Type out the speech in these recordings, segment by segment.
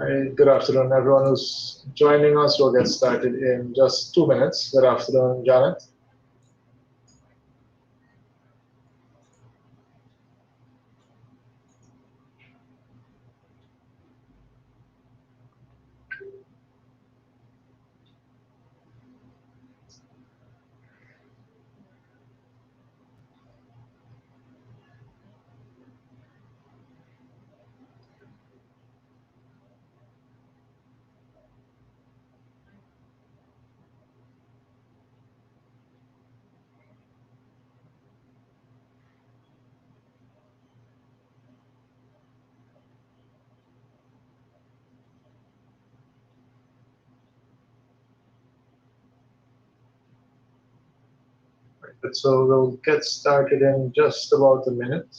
Hi, good afternoon, everyone who's joining us. We'll get started in just 2 minutes. Good afternoon, Janet. Right, so we'll get started in just about a minute.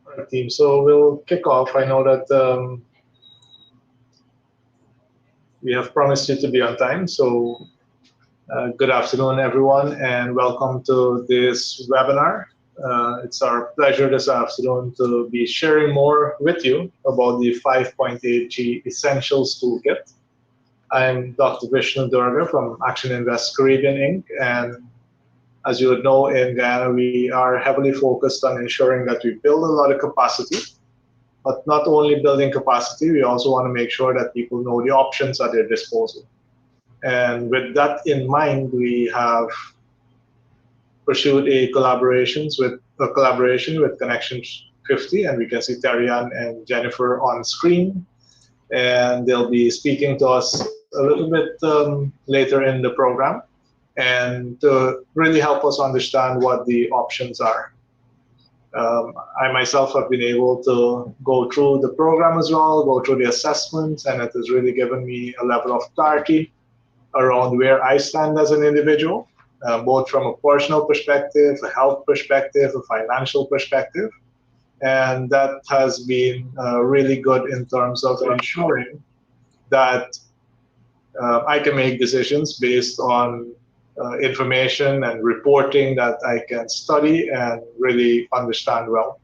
All right, team. So we'll kick off. I know that we have promised you to be on time. So good afternoon, everyone, and welcome to this webinar. It's our pleasure this afternoon to be sharing more with you about the 5.8G Essentials Toolkit. I'm Dr. Vishnu Durga from Action Invest Caribbean Inc. And as you would know, in Guyana, we are heavily focused on ensuring that we build a lot of capacity. But not only building capacity, we also want to make sure that people know the options at their disposal. And with that in mind, we have pursued a collaboration with Connection 50, and we can see Tarian and Jennifer on screen, and they'll be speaking to us a little bit later in the program, and to really help us understand what the options are. I myself have been able to go through the program as well, go through the assessments, and it has really given me a level of clarity around where I stand as an individual, both from a personal perspective, a health perspective, a financial perspective. And that has been really good in terms of ensuring that I can make decisions based on information and reporting that I can study and really understand well.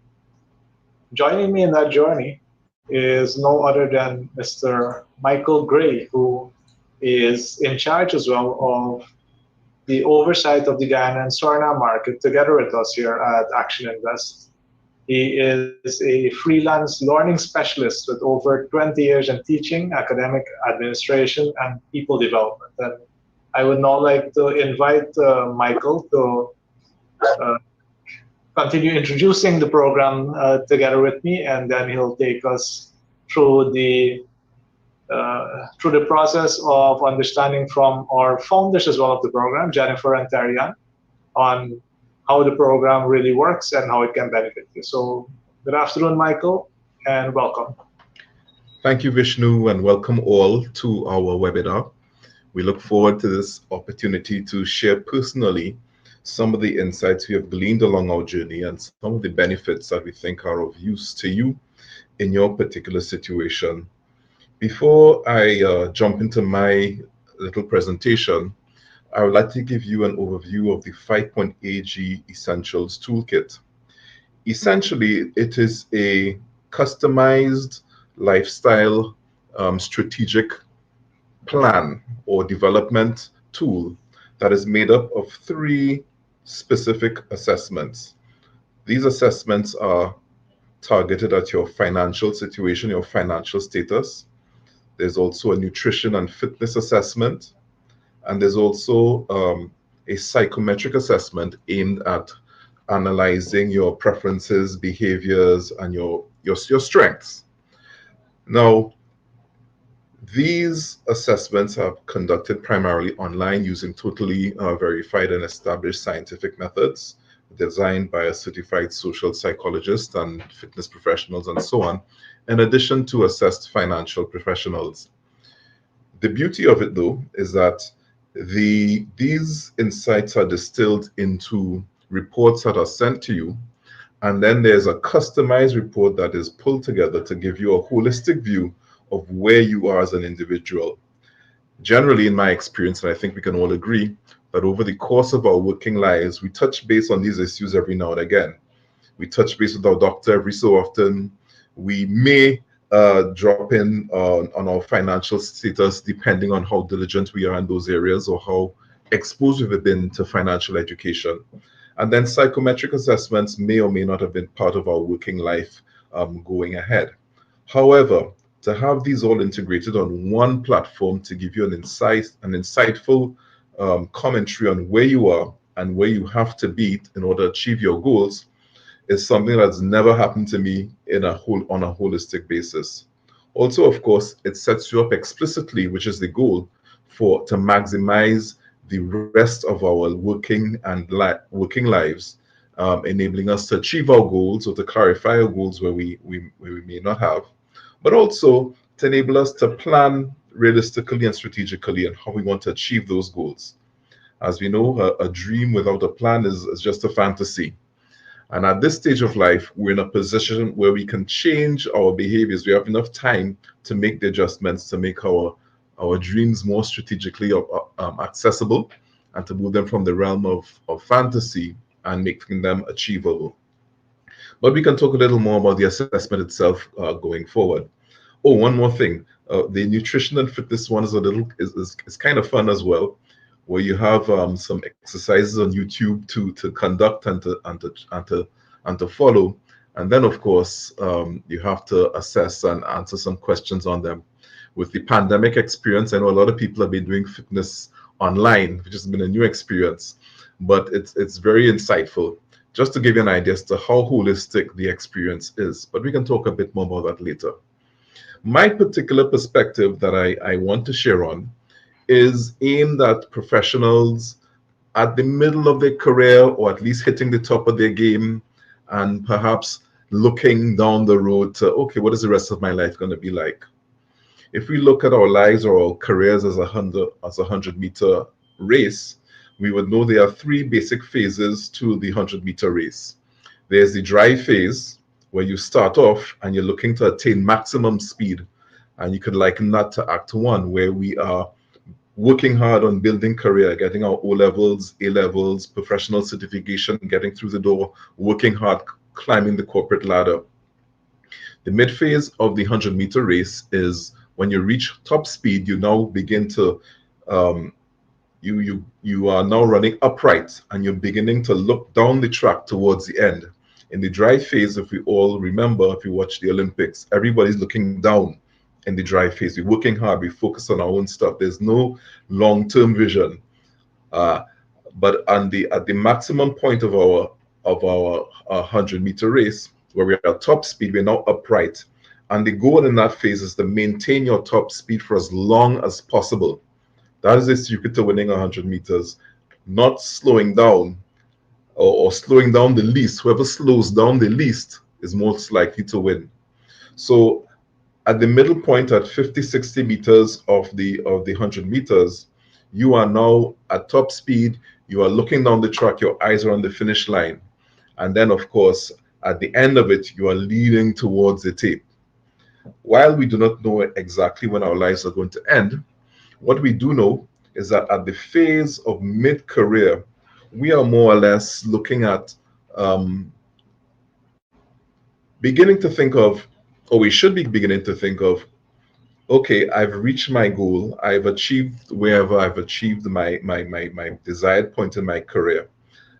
Joining me in that journey is no other than Mr. Michael Gray, who is in charge as well of the oversight of the Guyana and Suriname market together with us here at Action Invest. He is a freelance learning specialist with over 20 years in teaching, academic administration, and people development. And I would now like to invite Michael to uh, continue introducing the program together with me, and then he'll take us through the process of understanding from our founders as well of the program, Jennifer and Tarian, on how the program really works and how it can benefit you. So good afternoon, Michael, and welcome. Thank you, Vishnu, and welcome all to our webinar. We look forward to this opportunity to share personally some of the insights we have gleaned along our journey and some of the benefits that we think are of use to you in your particular situation. Before I jump into my little presentation, I would like to give you an overview of the 5.8G Essentials Toolkit. Essentially, it is a customized lifestyle strategic plan or development tool that is made up of 3 specific assessments. These assessments are targeted at your financial situation, your financial status. There's also a nutrition and fitness assessment, and there's also a psychometric assessment aimed at analyzing your preferences, behaviors, and your strengths. Now, these assessments are conducted primarily online using totally verified and established scientific methods designed by a certified social psychologist and fitness professionals and so on, in addition to assessed financial professionals. The beauty of it, though, is that these insights are distilled into reports that are sent to you, and then there's a customized report that is pulled together to give you a holistic view of where you are as an individual. Generally, in my experience, and I think we can all agree, that over the course of our working lives, we touch base on these issues every now and again. We touch base with our doctor every so often. We may drop in on our financial status depending on how diligent we are in those areas or how exposed we've been to financial education. And then psychometric assessments may or may not have been part of our working life going ahead. However, to have these all integrated on one platform to give you an insightful commentary on where you are and where you have to be in order to achieve your goals is something that's never happened to me on a holistic basis. Also, of course, it sets you up explicitly, which is the goal, to maximize the rest of our working lives, enabling us to achieve our goals or to clarify our goals where we may not have, but also to enable us to plan realistically and strategically on how we want to achieve those goals. As we know, a dream without a plan is just a fantasy. And at this stage of life, we're in a position where we can change our behaviors. We have enough time to make the adjustments to make our dreams more strategically accessible and to move them from the realm of fantasy and making them achievable. But we can talk a little more about the assessment itself going forward. Oh, one more thing. The nutrition and fitness one is kind of fun as well, where you have some exercises on YouTube to conduct and to follow, and then of course you have to assess and answer some questions on them. With the pandemic experience, I know a lot of people have been doing fitness online, which has been a new experience, but it's very insightful. Just to give you an idea as to how holistic the experience is, but we can talk a bit more about that later. My particular perspective that I want to share on is aimed at professionals at the middle of their career or at least hitting the top of their game and perhaps looking down the road to, okay, what is the rest of my life going to be like? If we look at our lives or our careers as a 100-meter race, we would know there are three basic phases to the 100-meter race. There's the drive phase, where you start off and you're looking to attain maximum speed. And you could liken that to Act 1, where we are working hard on building career, getting our O levels, A levels, professional certification, getting through the door, working hard, climbing the corporate ladder. The mid phase of the 100-meter race is when you reach top speed, you now begin to you are now running upright and you're beginning to look down the track towards the end. In the drive phase, if we all remember, if you watch the Olympics, everybody's looking down in the drive phase. We're working hard, we focus on our own stuff. There's no long-term vision. But at the maximum point of our 100-meter race, where we're at top speed, we're now upright. And the goal in that phase is to maintain your top speed for as long as possible. That is the secret to winning 100 meters, not slowing down or slowing down the least. Whoever slows down the least is most likely to win. So at the middle point at 50, 60 meters of the 100 meters, you are now at top speed. You are looking down the track. Your eyes are on the finish line. And then, of course, at the end of it, you are leading towards the tape. While we do not know exactly when our lives are going to end, what we do know is that at the phase of mid-career, we are more or less looking at beginning to think of, or we should be beginning to think of, okay, I've reached my goal. I've achieved wherever I've achieved my desired point in my career.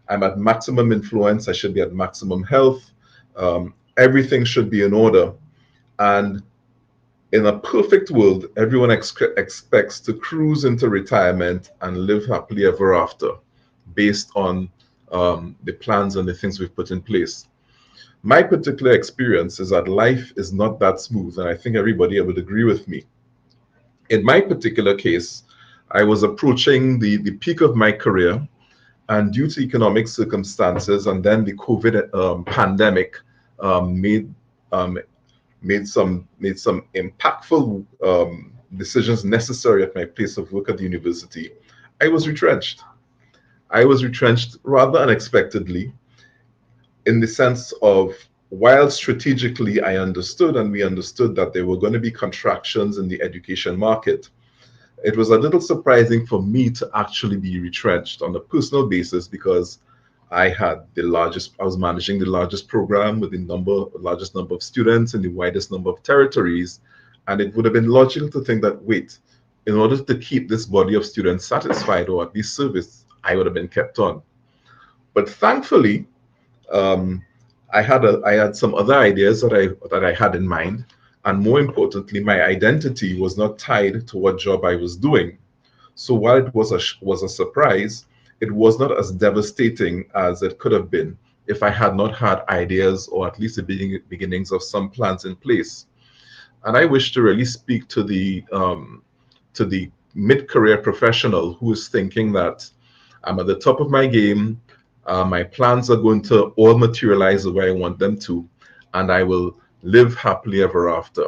I'm at maximum influence. I should be at maximum health. Everything should be in order. And in a perfect world, everyone expects to cruise into retirement and live happily ever after. based on the plans and the things we've put in place. My particular experience is that life is not that smooth, and I think everybody would agree with me. In my particular case, I was approaching the peak of my career, and due to economic circumstances and then the COVID pandemic, made um, made some impactful decisions necessary at my place of work at the university. I was retrenched. I was retrenched rather unexpectedly, in the sense of, while strategically I understood and we understood that there were going to be contractions in the education market, it was a little surprising for me to actually be retrenched on a personal basis, because I was managing the largest program with the largest number of students in the widest number of territories. And it would have been logical to think that, wait, in order to keep this body of students satisfied or at least serviced, I would have been kept on. But thankfully, um, I had some other ideas that I had in mind, and more importantly, my identity was not tied to what job I was doing. So while it was a surprise, it was not as devastating as it could have been if I had not had ideas, or at least the beginnings of some plans in place. And I wish to really speak to the mid-career professional who is thinking that I'm at the top of my game. My plans are going to all materialize the way I want them to, and I will live happily ever after.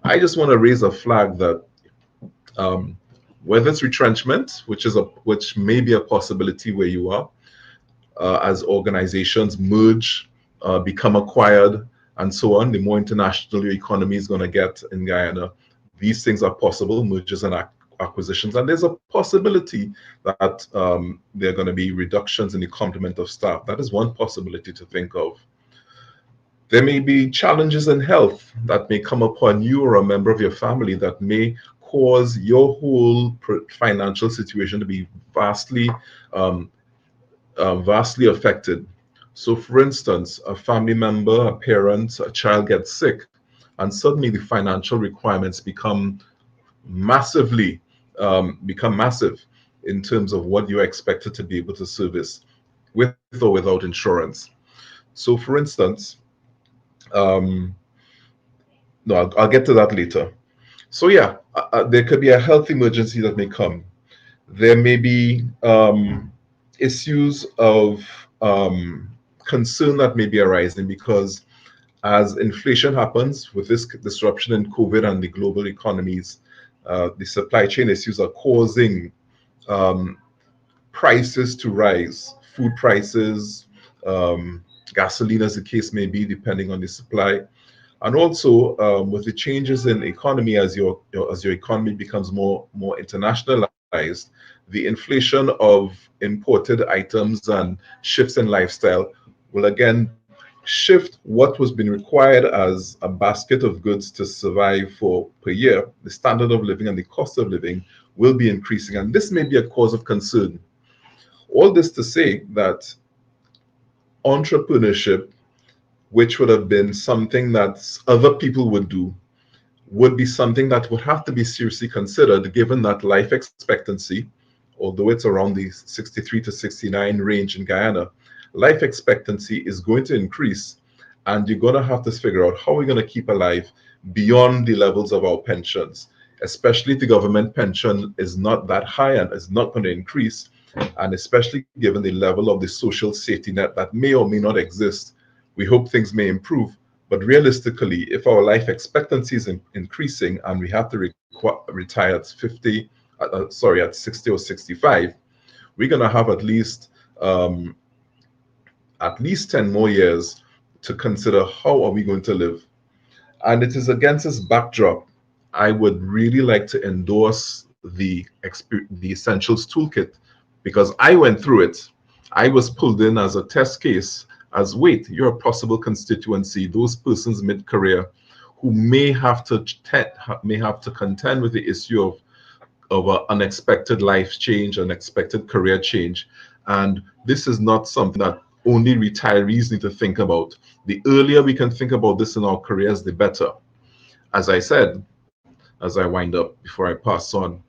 I just want to raise a flag that, um, whether it's retrenchment, which may be a possibility where you are, as organizations merge, become acquired, and so on, the more international your economy is going to get in Guyana. These things are possible, mergers and acquisitions, and there's a possibility that there are going to be reductions in the complement of staff. That is one possibility to think of. There may be challenges in health that may come upon you or a member of your family that may cause your whole financial situation to be um, vastly affected. So, for instance, a family member, a parent, a child gets sick, and suddenly the financial requirements massively become massive in terms of what you're expected to be able to service with or without insurance. So, for instance, um, no, I'll get to that later. So, yeah, there could be a health emergency that may come. There may be issues of concern that may be arising, because as inflation happens with this disruption in COVID and the global economies, the supply chain issues are causing um, prices to rise, food prices, gasoline, as the case may be, depending on the supply. And also, with the changes in economy, as your economy becomes more internationalized, the inflation of imported items and shifts in lifestyle will again shift what was being required as a basket of goods to survive for per year. The standard of living and the cost of living will be increasing, and this may be a cause of concern. All this to say that entrepreneurship, which would have been something that other people would do, would be something that would have to be seriously considered, given that life expectancy, although it's around the 63 to 69 range in Guyana, life expectancy is going to increase. And you're going to have to figure out how we're going to keep alive beyond the levels of our pensions, especially if the government pension is not that high and is not going to increase, and especially given the level of the social safety net that may or may not exist. We hope things may improve, but realistically, if our life expectancy is increasing and we have to retire at 60 or 65, we're going to have at least 10 more years to consider how are we going to live. And it is against this backdrop, I would really like to endorse the Essentials Toolkit, because I went through it. I was pulled in as a test case, as, wait, you're a possible constituency, those persons mid-career who may have to contend with the issue of an unexpected life change, unexpected career change. And this is not something that only retirees need to think about. The earlier we can think about this in our careers, the better. As I said, as I wind up before I pass on,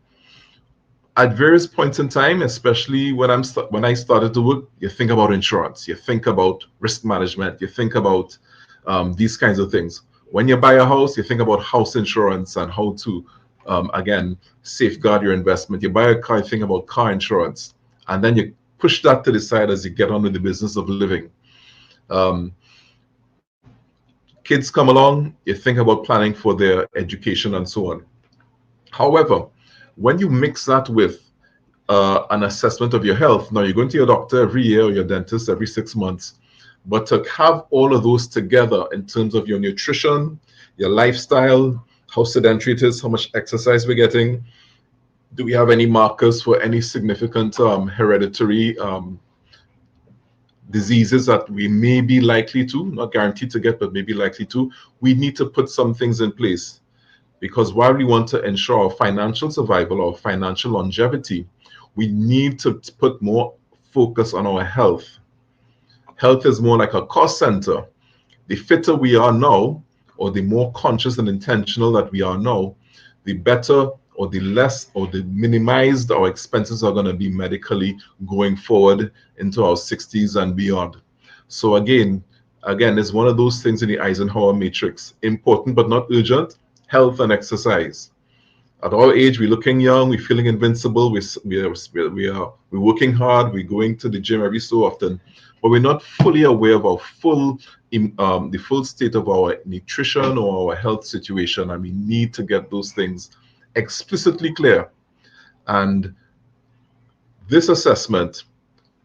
At various points in time, especially when when I started to work, you think about insurance, you think about risk management, you think about these kinds of things. When you buy a house, you think about house insurance and how to again safeguard your investment. You buy a car, you think about car insurance, and then you push that to the side as you get on with the business of living. Um, Kids come along, you think about planning for their education and so on. However, when you mix that with an assessment of your health. Now, you're going to your doctor every year or your dentist every 6 months, but to have all of those together in terms of your nutrition, your lifestyle, how sedentary it is, how much exercise we're getting, do we have any markers for any significant hereditary diseases that we may be likely to, not guaranteed to get, but maybe likely to, we need to put some things in place. Because while we want to ensure our financial survival or financial longevity, we need to put more focus on our health. Health is more like a cost center. The fitter we are now, or the more conscious and intentional that we are now, the better or the less or the minimized our expenses are going to be medically going forward into our 60s and beyond. So again, it's one of those things in the Eisenhower matrix. Important but not urgent, health and exercise. At our age, we're looking young, we're feeling invincible, we're working hard, we're going to the gym every so often, but we're not fully aware of our the full state of our nutrition or our health situation, and we need to get those things explicitly clear. And this assessment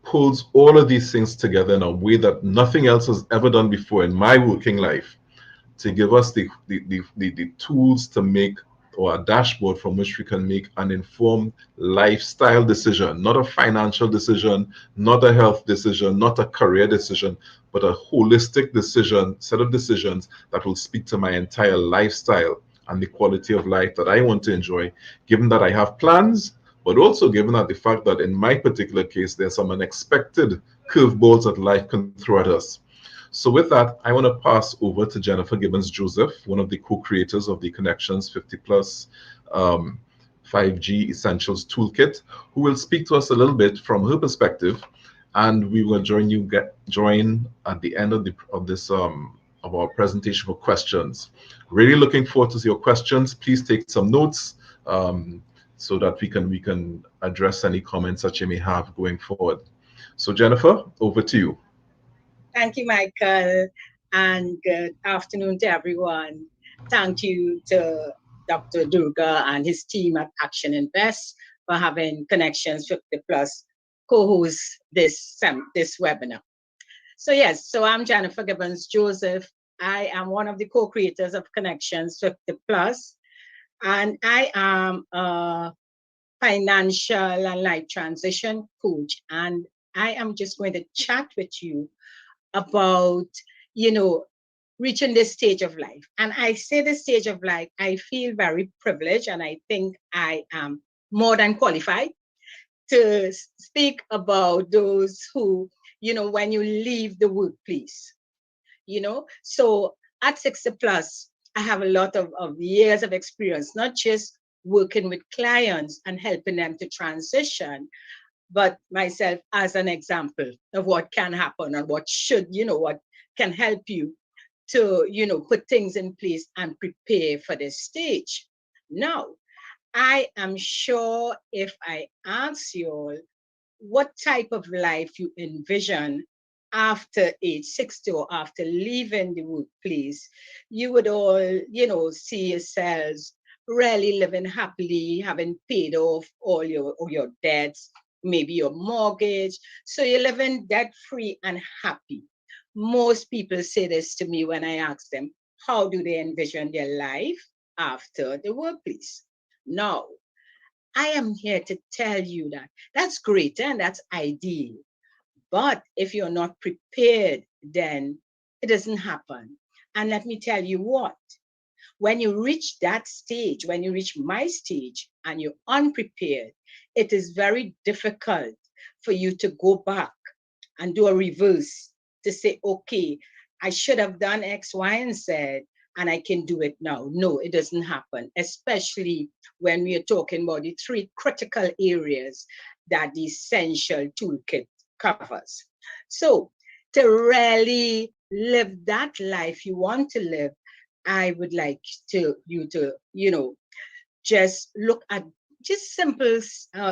pulls all of these things together in a way that nothing else has ever done before in my working life, to give us the tools to make, or a dashboard from which we can make an informed lifestyle decision, not a financial decision, not a health decision, not a career decision, but a holistic decision, set of decisions that will speak to my entire lifestyle and the quality of life that I want to enjoy, given that I have plans, but also given that the fact that in my particular case, there's some unexpected curveballs that life can throw at us. So with that, I want to pass over to Jennifer Gibbons Joseph, one of the co-creators of the Connections 50 Plus 5G Essentials Toolkit, who will speak to us a little bit from her perspective, and we will join at the end of this of our presentation for questions. Really looking forward to your questions. Please take some notes so that we can address any comments that you may have going forward. So Jennifer, over to you. Thank you, Michael, and good afternoon to everyone. Thank you to Dr. Durga and his team at Action Invest for having Connections 50 Plus co-host this webinar. So yes, so I'm Jennifer Gibbons Joseph. I am one of the co-creators of Connections 50 Plus, and I am a financial and life transition coach. And I am just going to chat with you about, reaching this stage of life. And I say this stage of life, I feel very privileged, and I think I am more than qualified to speak about those who, when you leave the workplace, So at 60 plus, I have a lot of years of experience, not just working with clients and helping them to transition, but myself as an example of what can happen and what what can help you to, put things in place and prepare for this stage. Now, I am sure if I ask you all what type of life you envision after age 60 or after leaving the workplace, you would all, see yourselves really living happily, having paid off all your debts, maybe your mortgage. So you're living debt free and happy. Most people say this to me when I ask them, how do they envision their life after the workplace? Now, I am here to tell you that that's great and that's ideal. But if you're not prepared, then it doesn't happen. And let me tell you what, when you reach that stage, when you reach my stage and you're unprepared, it is very difficult for you to go back and do a reverse to say, okay, I should have done X, Y, and Z, and I can do it now. No, it doesn't happen, especially when we are talking about the three critical areas that the essential toolkit covers. So to really live that life you want to live, I would like you to, just look at just simple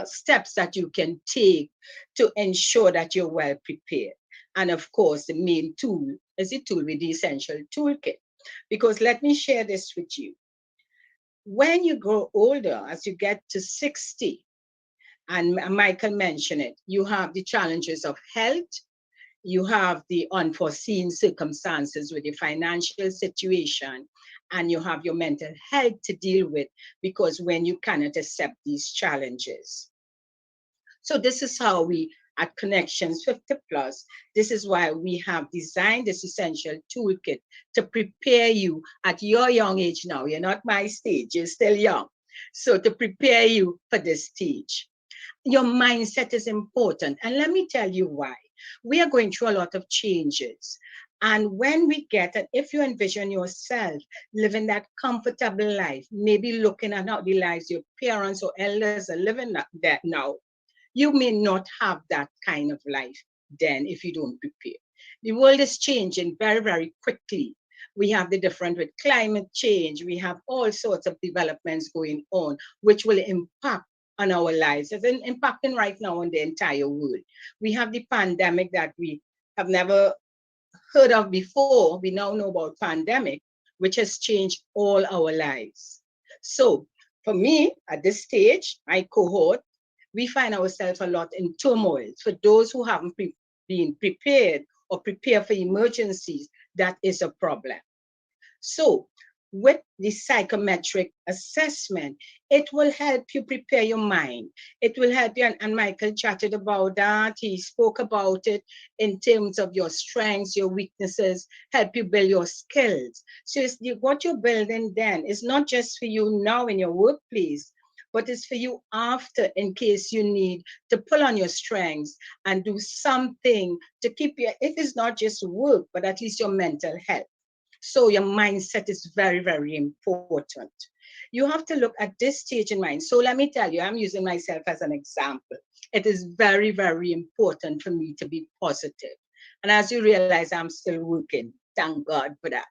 steps that you can take to ensure that you're well prepared. And of course, the main tool is the tool with the essential toolkit. Because let me share this with you. When you grow older, as you get to 60, and Michael mentioned it, you have the challenges of health, you have the unforeseen circumstances with the financial situation, and you have your mental health to deal with, because when you cannot accept these challenges. So this is how we at Connections 50 Plus, this is why we have designed this essential toolkit to prepare you at your young age now. You're not my stage, you're still young. So to prepare you for this stage. Your mindset is important. And let me tell you why. We are going through a lot of changes. And when we get it, if you envision yourself living that comfortable life, maybe looking at how the lives your parents or elders are living that now, you may not have that kind of life then if you don't prepare. The world is changing very, very quickly. We have the different with climate change. We have all sorts of developments going on, which will impact on our lives. It's impacting right now on the entire world. We have the pandemic that we have never heard of before. We now know about pandemic, which has changed all our lives. So for me, at this stage, my cohort, we find ourselves a lot in turmoil. For those who haven't been prepared or prepare for emergencies, that is a problem. So with the psychometric assessment, it will help you prepare your mind. It will help you, and Michael chatted about that. He spoke about it in terms of your strengths, your weaknesses, help you build your skills. So what you're building then is not just for you now in your workplace, but it's for you after, in case you need to pull on your strengths and do something to keep you, if it's not just work, but at least your mental health. So your mindset is very, very important. You have to look at this stage in mind. So let me tell you, I'm using myself as an example. It is very, very important for me to be positive. And as you realize, I'm still working. Thank God for that.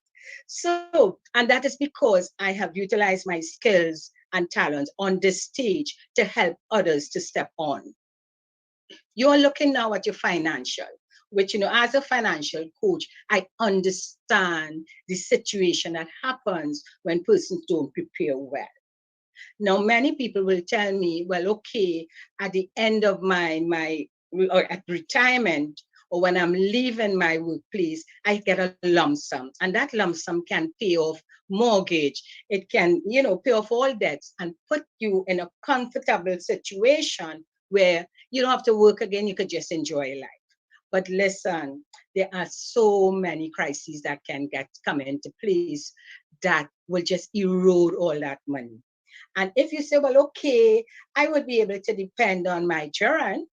So, and that is because I have utilized my skills and talents on this stage to help others to step on. You're looking now at your financial, which, as a financial coach, I understand the situation that happens when persons don't prepare well. Now, many people will tell me, well, okay, at the end of or at retirement, or when I'm leaving my workplace, I get a lump sum. And that lump sum can pay off mortgage. It can, pay off all debts and put you in a comfortable situation where you don't have to work again. You could just enjoy life. But listen, there are so many crises that can come into place that will just erode all that money. And if you say, well, okay, I would be able to depend on my children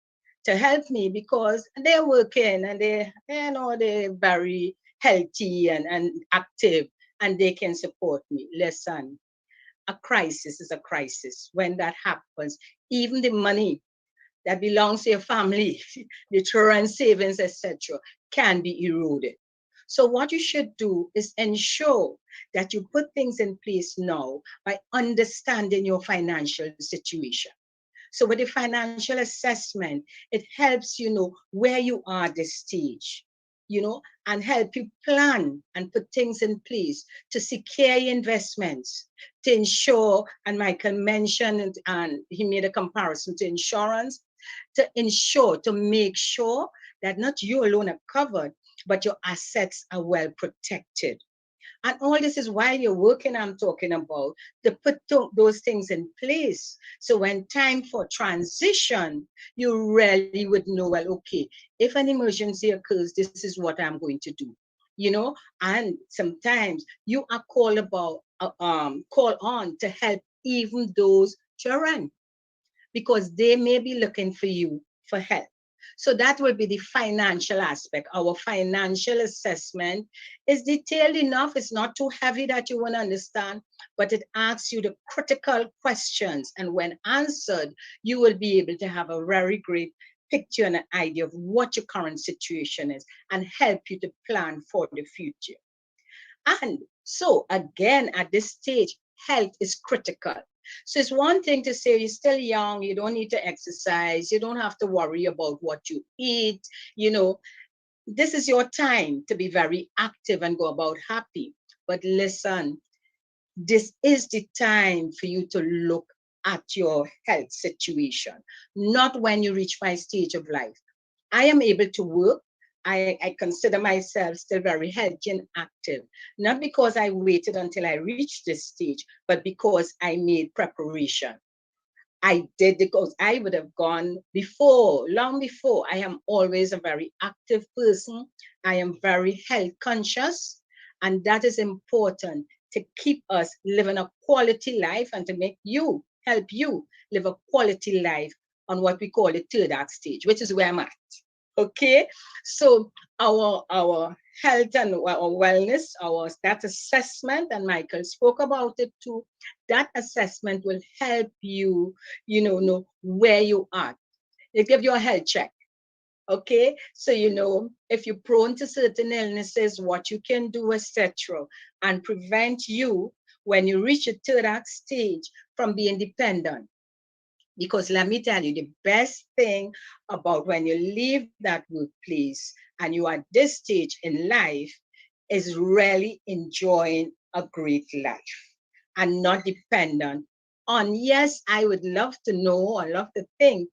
to help me because they're working and they're very healthy and active and they can support me. Listen, a crisis is a crisis. When that happens, even the money that belongs to your family, the children savings, etc., can be eroded. So what you should do is ensure that you put things in place now by understanding your financial situation. So with the financial assessment, it helps you know where you are at this stage, and help you plan and put things in place to secure your investments, to ensure, and Michael mentioned it, and he made a comparison to insurance, to make sure that not you alone are covered, but your assets are well protected. And all this is while you're working, I'm talking about, to put those things in place. So when time for transition, you really would know, well, okay, if an emergency occurs, this is what I'm going to do. And sometimes you are called on to help even those children, because they may be looking for you for help. So that will be the financial aspect. Our financial assessment is detailed enough. It's not too heavy that you won't understand, but it asks you the critical questions. And when answered, you will be able to have a very great picture and an idea of what your current situation is and help you to plan for the future. And so again, at this stage, health is critical. So it's one thing to say you're still young, you don't need to exercise, you don't have to worry about what you eat. This is your time to be very active and go about happy. But listen, this is the time for you to look at your health situation, not when you reach my stage of life. I am able to work. I consider myself still very healthy and active, not because I waited until I reached this stage, but because I made preparation. I did because I would have gone before, long before. I am always a very active person. I am very health conscious, and that is important to keep us living a quality life and to help you live a quality life on what we call the third act stage, which is where I'm at. Okay, so our health and our wellness, that assessment, and Michael spoke about it too. That assessment will help you, know where you are. They give you a health check. Okay, so if you're prone to certain illnesses, what you can do, etc., and prevent you when you reach a third act stage from being dependent. Because let me tell you, the best thing about when you leave that workplace and you are at this stage in life is really enjoying a great life and not dependent on, yes, I would love to know, I love to think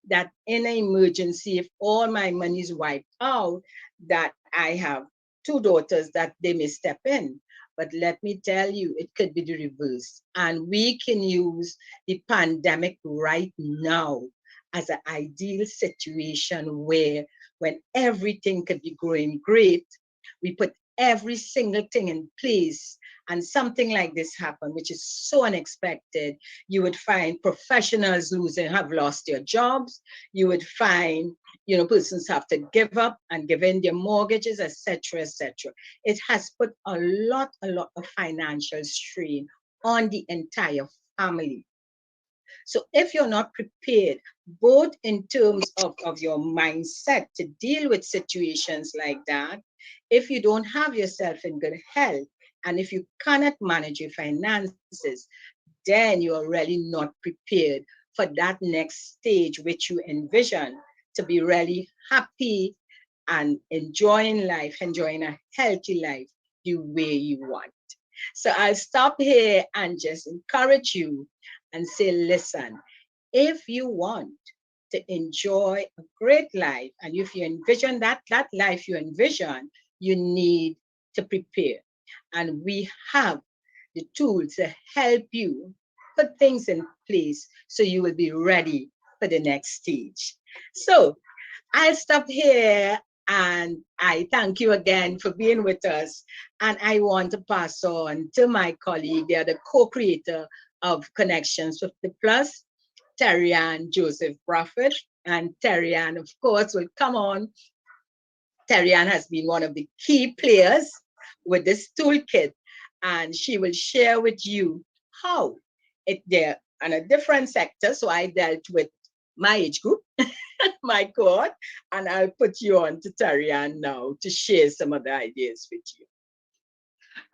that in an emergency, if all my money is wiped out, that I have two daughters that they may step in. But let me tell you, it could be the reverse. And we can use the pandemic right now as an ideal situation where when everything could be going great, we put every single thing in place and something like this happened, which is so unexpected. You would find professionals have lost their jobs. You would find, persons have to give up and give in their mortgages, etc., etc. It has put a lot of financial strain on the entire family. So if you're not prepared, both in terms of your mindset to deal with situations like that, if you don't have yourself in good health, and if you cannot manage your finances, then you are really not prepared for that next stage which you envision to be really happy and enjoying life, enjoying a healthy life the way you want. So I'll stop here and just encourage you and say, listen, if you want to enjoy a great life, and if you envision that life you envision, you need to prepare. And we have the tools to help you put things in place so you will be ready for the next stage. So I'll stop here, and I thank you again for being with us. And I want to pass on to my colleague. They are the co-creator of Connections 50 Plus, Terry-Ann Joseph Bradford. And Terry-Ann, of course, will come on. Terry-Ann has been one of the key players with this toolkit, and she will share with you how they're on a different sector. So I dealt with my age group, my cohort, and I'll put you on to Terry-Ann now to share some of the ideas with you.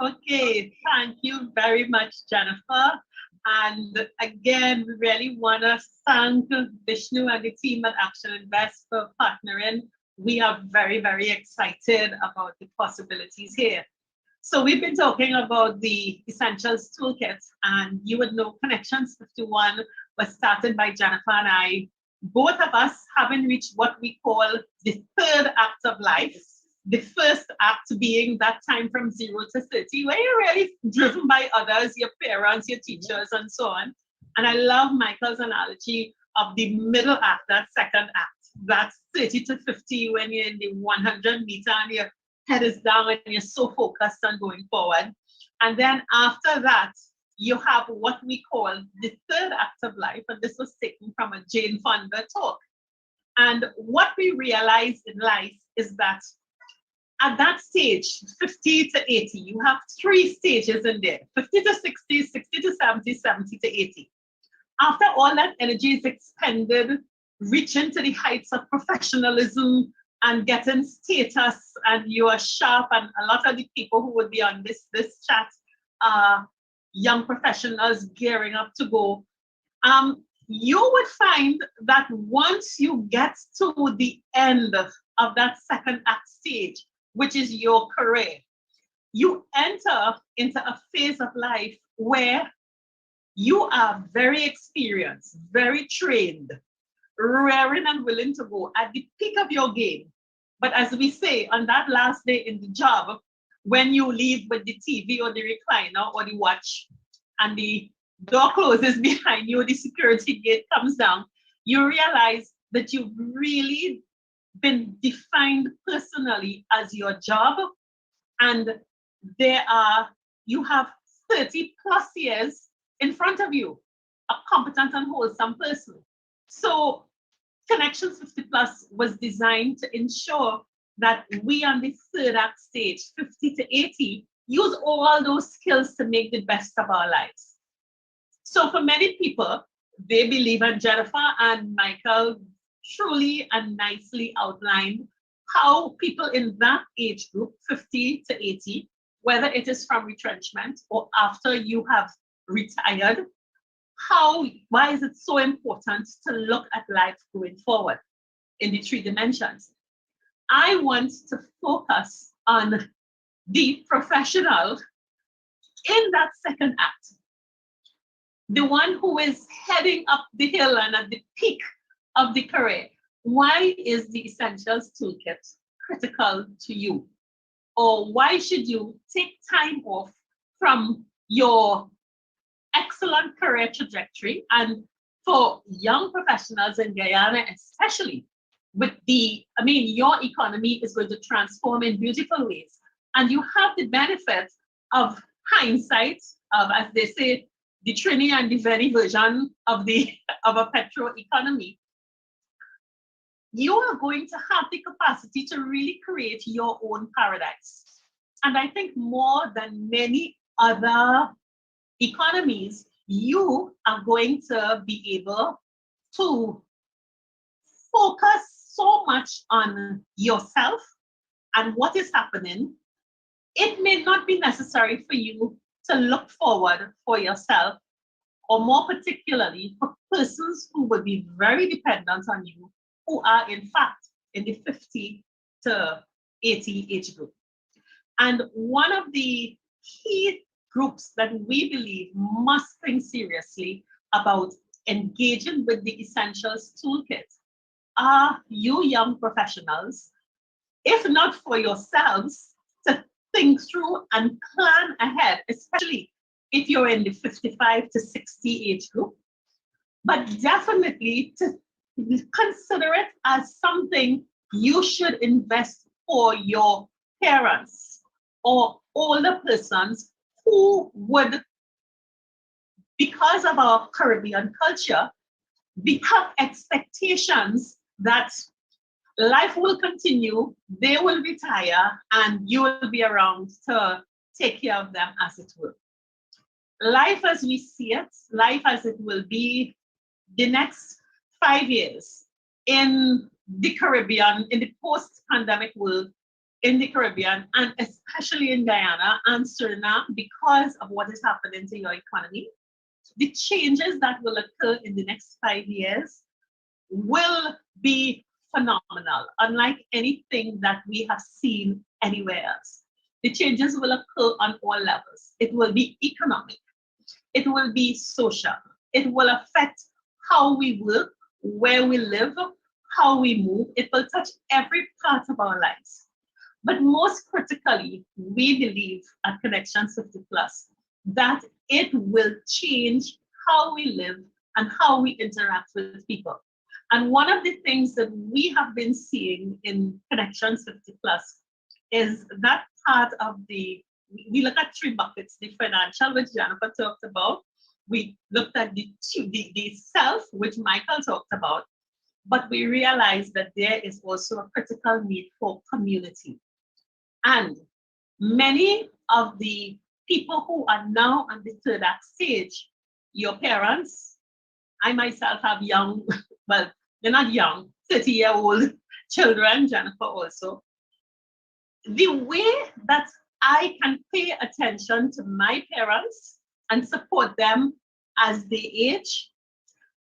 Okay, thank you very much, Jennifer. And again, we really want to thank Vishnu and the team at Action Invest for partnering. We are very, very excited about the possibilities here. So we've been talking about the Essentials Toolkit, and you would know Connections 51 was started by Jennifer and I, both of us having reached what we call the third act of life. The first act being that time from 0 to 30, where you're really driven by others, your parents, your teachers, and so on. And I love Michael's analogy of the middle act, that second act. That's 30 to 50 when you're in the 100 meter and your head is down and you're so focused on going forward. And then after that, you have what we call the third act of life. And this was taken from a Jane Fonda talk. And what we realize in life is that at that stage, 50 to 80, you have 3 stages in there: 50 to 60, 60 to 70, 70 to 80. After all that energy is expended, reaching to the heights of professionalism and getting status, and you are sharp, and a lot of the people who would be on this chat are young professionals gearing up to go. You would find that once you get to the end of that second act stage, which is your career, you enter into a phase of life where you are very experienced, very trained, raring and willing to go at the peak of your game. But as we say, on that last day in the job, when you leave with the TV or the recliner or the watch, and the door closes behind you, the security gate comes down, you realize that you've really been defined personally as your job, and you have 30 plus years in front of you, a competent and wholesome person. So Connections 50 Plus was designed to ensure that we on the third act stage, 50 to 80, use all those skills to make the best of our lives. So for many people, they believe, and Jennifer and Michael truly and nicely outlined how people in that age group, 50 to 80, whether it is from retrenchment or after you have retired, why is it so important to look at life going forward in the 3 dimensions? I want to focus on the professional in that second act, the one who is heading up the hill and at the peak of the career. Why is the Essentials Toolkit critical to you? Or why should you take time off from your excellent career trajectory? And for young professionals in Guyana, especially, your economy is going to transform in beautiful ways. And you have the benefit of hindsight, of, as they say, the Trini and the Veni version of a petro economy. You are going to have the capacity to really create your own paradise. And I think more than many other economies, you are going to be able to focus so much on yourself and what is happening. It may not be necessary for you to look forward for yourself, or more particularly for persons who would be very dependent on you, who are in fact in the 50 to 80 age group. And one of the key groups that we believe must think seriously about engaging with the Essentials Toolkit are you young professionals, if not for yourselves, to think through and plan ahead, especially if you're in the 55 to 60 age group, but definitely to consider it as something you should invest for your parents or older persons who would, because of our Caribbean culture, become expectations that life will continue, they will retire, and you will be around to take care of them as it will. Life as we see it, life as it will be the next 5 years in the Caribbean, in the post-pandemic world, in the Caribbean, and especially in Guyana and Suriname, because of what is happening to your economy, the changes that will occur in the next 5 years will be phenomenal, unlike anything that we have seen anywhere else. The changes will occur on all levels. It will be economic, it will be social, it will affect how we work, where we live, how we move. It will touch every part of our lives. But most critically, we believe at Connections 50 Plus that it will change how we live and how we interact with people. And one of the things that we have been seeing in Connections 50 Plus is that part of we look at 3 buckets: the financial, which Jennifer talked about. We looked at the self, which Michael talked about. but we realize that there is also a critical need for community. And many of the people who are now on the third act stage, your parents, I myself have young, well, they're not young, 30-year-old children, Jennifer also. The way that I can pay attention to my parents and support them as they age,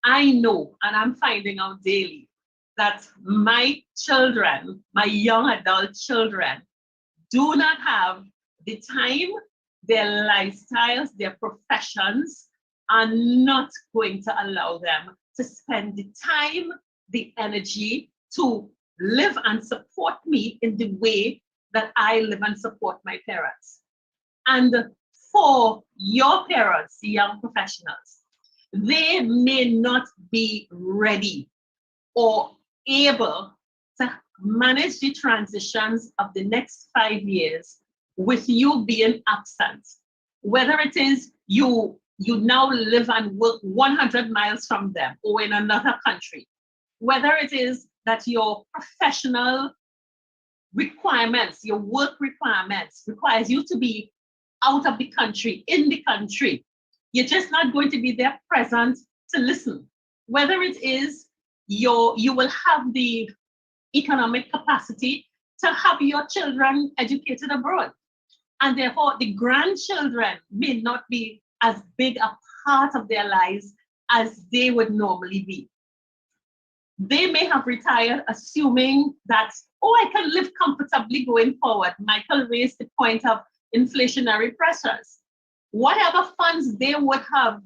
I know, and I'm finding out daily, that my children, my young adult children, do not have the time, their lifestyles, their professions are not going to allow them to spend the time, the energy to live and support me in the way that I live and support my parents. And for your parents, the young professionals, they may not be ready or able to manage the transitions of the next 5 years with you being absent. Whether it is you now live and work 100 miles from them or in another country, whether it is that your professional requirements, your work requirements requires you to be out of the country, in the country, you're just not going to be there present to listen. Whether it is you will have the economic capacity to have your children educated abroad. And therefore, the grandchildren may not be as big a part of their lives as they would normally be. They may have retired assuming that, oh, I can live comfortably going forward. Michael raised the point of inflationary pressures. Whatever funds they would have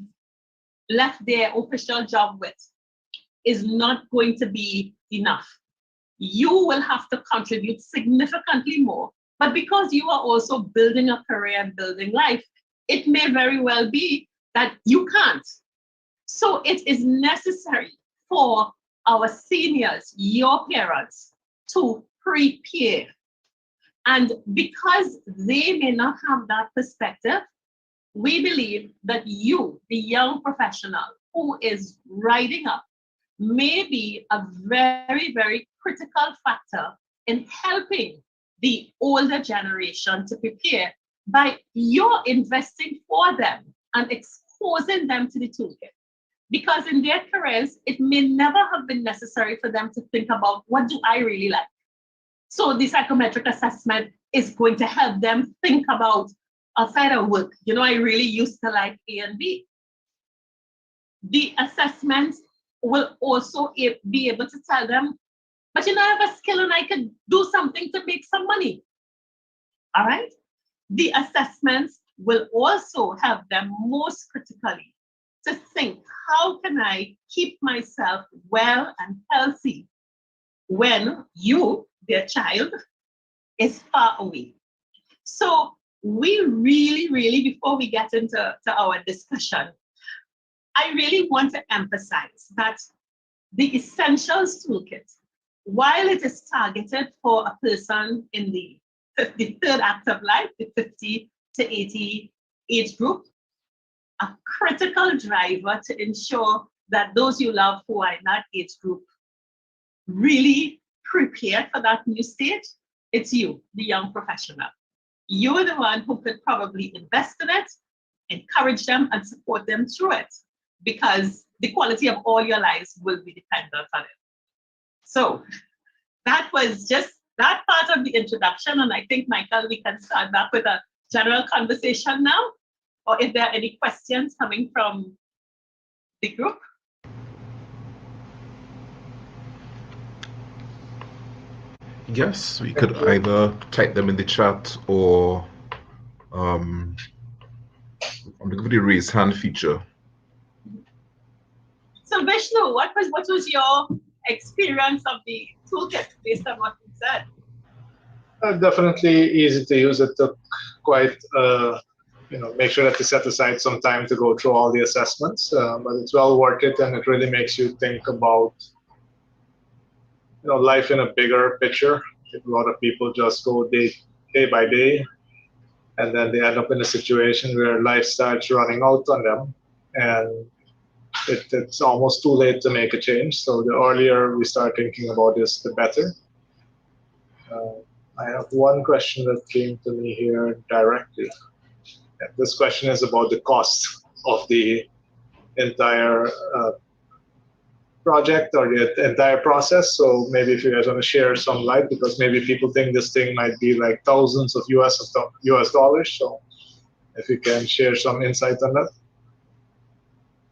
left their official job with is not going to be enough. You will have to contribute significantly more. But because you are also building a career and building life, it may very well be that you can't. So it is necessary for our seniors, your parents, to prepare. And because they may not have that perspective, we believe that you, the young professional who is rising up, may be a very, very critical factor in helping the older generation to prepare by your investing for them and exposing them to the toolkit. Because in their careers, it may never have been necessary for them to think about what do I really like. So the psychometric assessment is going to help them think about outside of work. You know, I really used to like A and B. The assessment will also be able to tell them, but you know, I have a skill and I could do something to make some money. All right? The assessments will also help them most critically to think, how can I keep myself well and healthy when you, their child, is far away? So we really, before we get into our discussion, I really want to emphasize that the Essentials Toolkit, while it is targeted for a person in the third act of life, the 50 to 80 age group, a critical driver to ensure that those you love who are in that age group really prepare for that new stage, it's you, the young professional. You're the one who could probably invest in it, encourage them and support them through it, because the quality of all your lives will be dependent on it. So that was just that part of the introduction. And I think, Michael, we can start back with a general conversation now, or if there are any questions coming from the group. Yes, we could either type them in the chat or I'm looking for the raise hand feature. So Vishnu, what was your experience of the toolkit based on what you said? Definitely easy to use. It took quite, make sure that you set aside some time to go through all the assessments, but it's well worth it, and it really makes you think about, life in a bigger picture. A lot of people just go day by day, and then they end up in a situation where life starts running out on them, and it's almost too late to make a change. So the earlier we start thinking about this, the better. I have one question that came to me here directly. And this question is about the cost of the entire project or the entire process. So maybe if you guys want to share some light, because maybe people think this thing might be like thousands of US dollars. So if you can share some insight on that.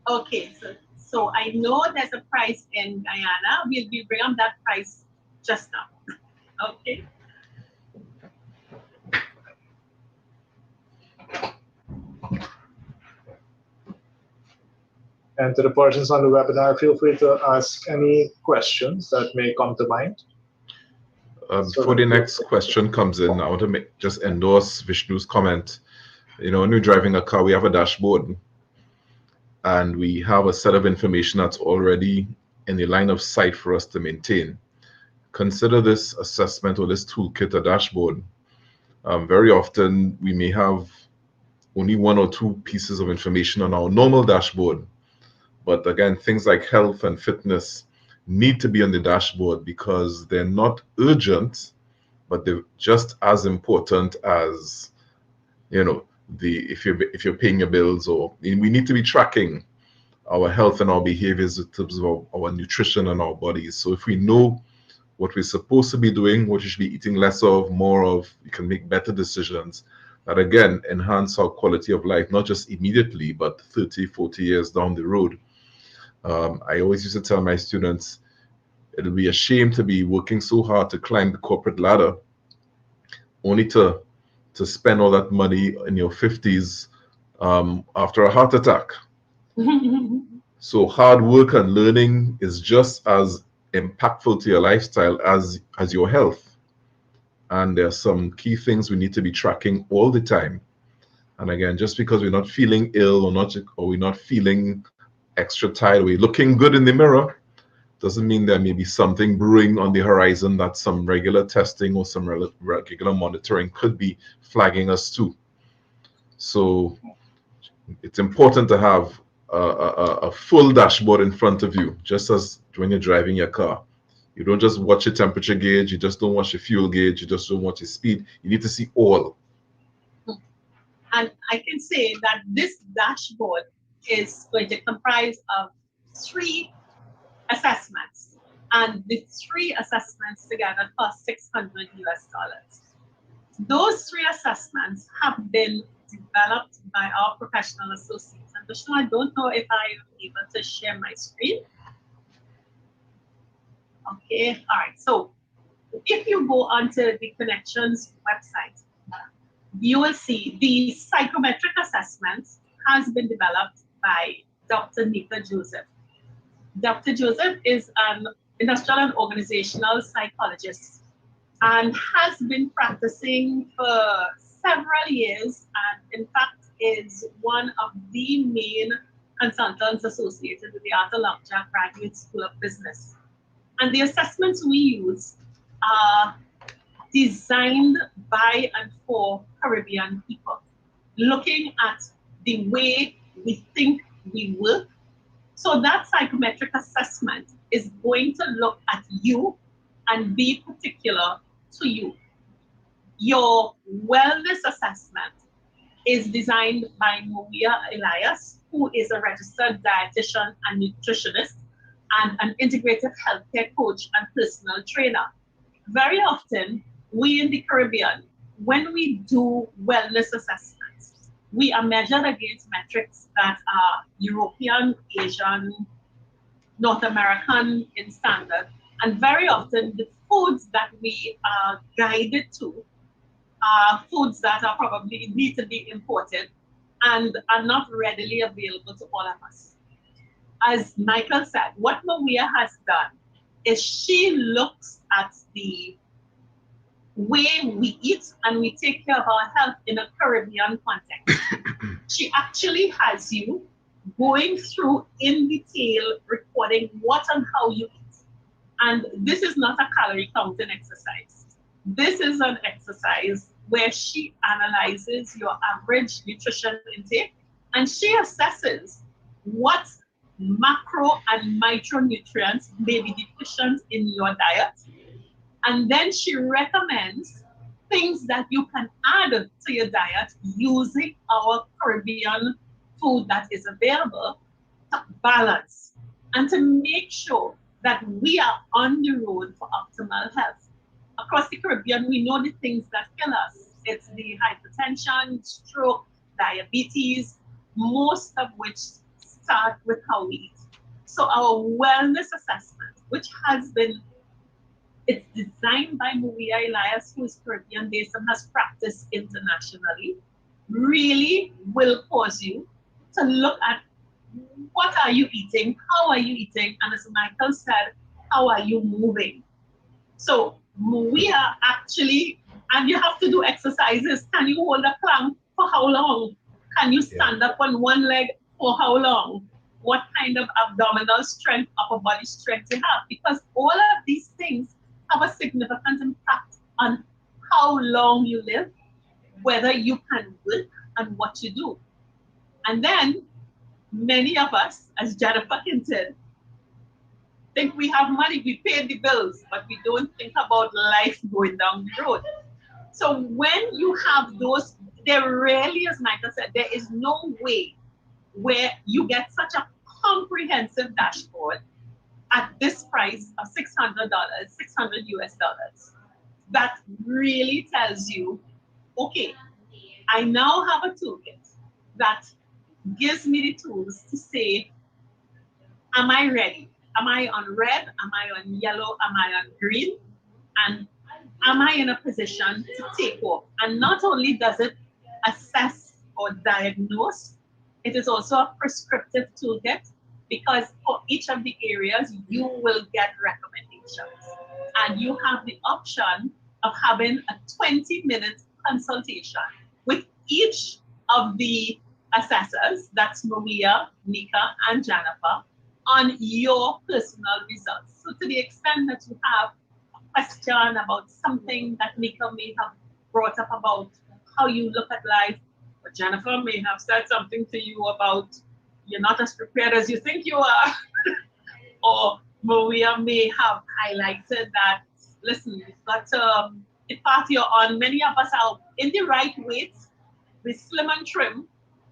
Okay, so I know there's a price in Guyana. We'll be bringing up that price just now. Okay. And to the persons on the webinar, feel free to ask any questions that may come to mind. Before the next question comes in, I want to just endorse Vishnu's comment. You know, when we're driving a car, we have a dashboard and we have a set of information that's already in the line of sight for us to maintain. Consider this assessment or this toolkit a dashboard. Very often we may have only one or two pieces of information on our normal dashboard. But again, things like health and fitness need to be on the dashboard because they're not urgent, but they're just as important as, you know, if you're paying your bills, or we need to be tracking our health and our behaviors in terms of our nutrition and our bodies. So if we know what we're supposed to be doing, what you should be eating less of, more of, we can make better decisions that again enhance our quality of life, not just immediately, but 30, 40 years down the road. I always used to tell my students, it'll be a shame to be working so hard to climb the corporate ladder only to spend all that money in your 50s after a heart attack. So hard work and learning is just as impactful to your lifestyle as your health. And there are some key things we need to be tracking all the time. And again, just because we're not feeling ill or we're not feeling extra tired, we're looking good in the mirror, doesn't mean there may be something brewing on the horizon that some regular testing or some regular monitoring could be flagging us to. So it's important to have a full dashboard in front of you, just as when you're driving your car. You don't just watch your temperature gauge, you just don't watch your fuel gauge, you just don't watch your speed. You need to see all. And I can say that this dashboard is going to comprise of 3 assessments, and the 3 assessments together cost $600 US. Those 3 assessments have been developed by our professional associates. And Vishnu, I don't know if I am able to share my screen. Okay, all right. So if you go onto the CONEC-TIONS website, you will see the psychometric assessment has been developed by Dr. Nika Joseph. Dr. Joseph is an industrial and organizational psychologist and has been practicing for several years, and in fact is one of the main consultants associated with the Arthur Lockjack Graduate School of Business. And the assessments we use are designed by and for Caribbean people, looking at the way we think we work. So that psychometric assessment is going to look at you and be particular to you. Your wellness assessment is designed by Maria Elias, who is a registered dietitian and nutritionist and an integrative healthcare coach and personal trainer. Very often, we in the Caribbean, when we do wellness assessments, we are measured against metrics that are European, Asian, North American in standard. And very often, the foods that we are guided to are foods that are probably need to be imported and are not readily available to all of us. As Michael said, what Maria has done is she looks at the way we eat and we take care of our health in a Caribbean context. She actually has you going through in detail, recording what and how you eat. And this is not a calorie counting exercise. This is an exercise where she analyzes your average nutrition intake and she assesses what macro and micronutrients may be deficient in your diet. And then she recommends things that you can add to your diet using our Caribbean food that is available to balance and to make sure that we are on the road for optimal health. Across the Caribbean, we know the things that kill us. It's the hypertension, stroke, diabetes, most of which start with how we eat. So our wellness assessment, which has been, it's designed by Maria Elias, who is Caribbean based and has practiced internationally, really will cause you to look at what are you eating, how are you eating, and as Michael said, how are you moving? So we are actually, and you have to do exercises. Can you hold a plank for how long? Can you stand up on one leg for how long? What kind of abdominal strength, upper body strength you have? Because all of these things have a significant impact on how long you live, whether you can work, and what you do. And then many of us, as Jennifer hinted, think we have money, we pay the bills, but we don't think about life going down the road. So when you have those, there really, as Michael said, there is no way where you get such a comprehensive dashboard at this price of $600, 600 US dollars, that really tells you, okay, I now have a toolkit that gives me the tools to say, am I ready? Am I on red? Am I on yellow? Am I on green? And am I in a position to take off? And not only does it assess or diagnose, it is also a prescriptive toolkit, because for each of the areas, you will get recommendations. And you have the option of having a 20-minute consultation with each of the assessors, that's Maria, Nika, and Jennifer, on your personal results. So to the extent that you have a question about something that Nika may have brought up about how you look at life, or Jennifer may have said something to you about you're not as prepared as you think you are, or Maria may have highlighted that, listen, you've got the path you're on. Many of us are in the right weight, we're slim and trim,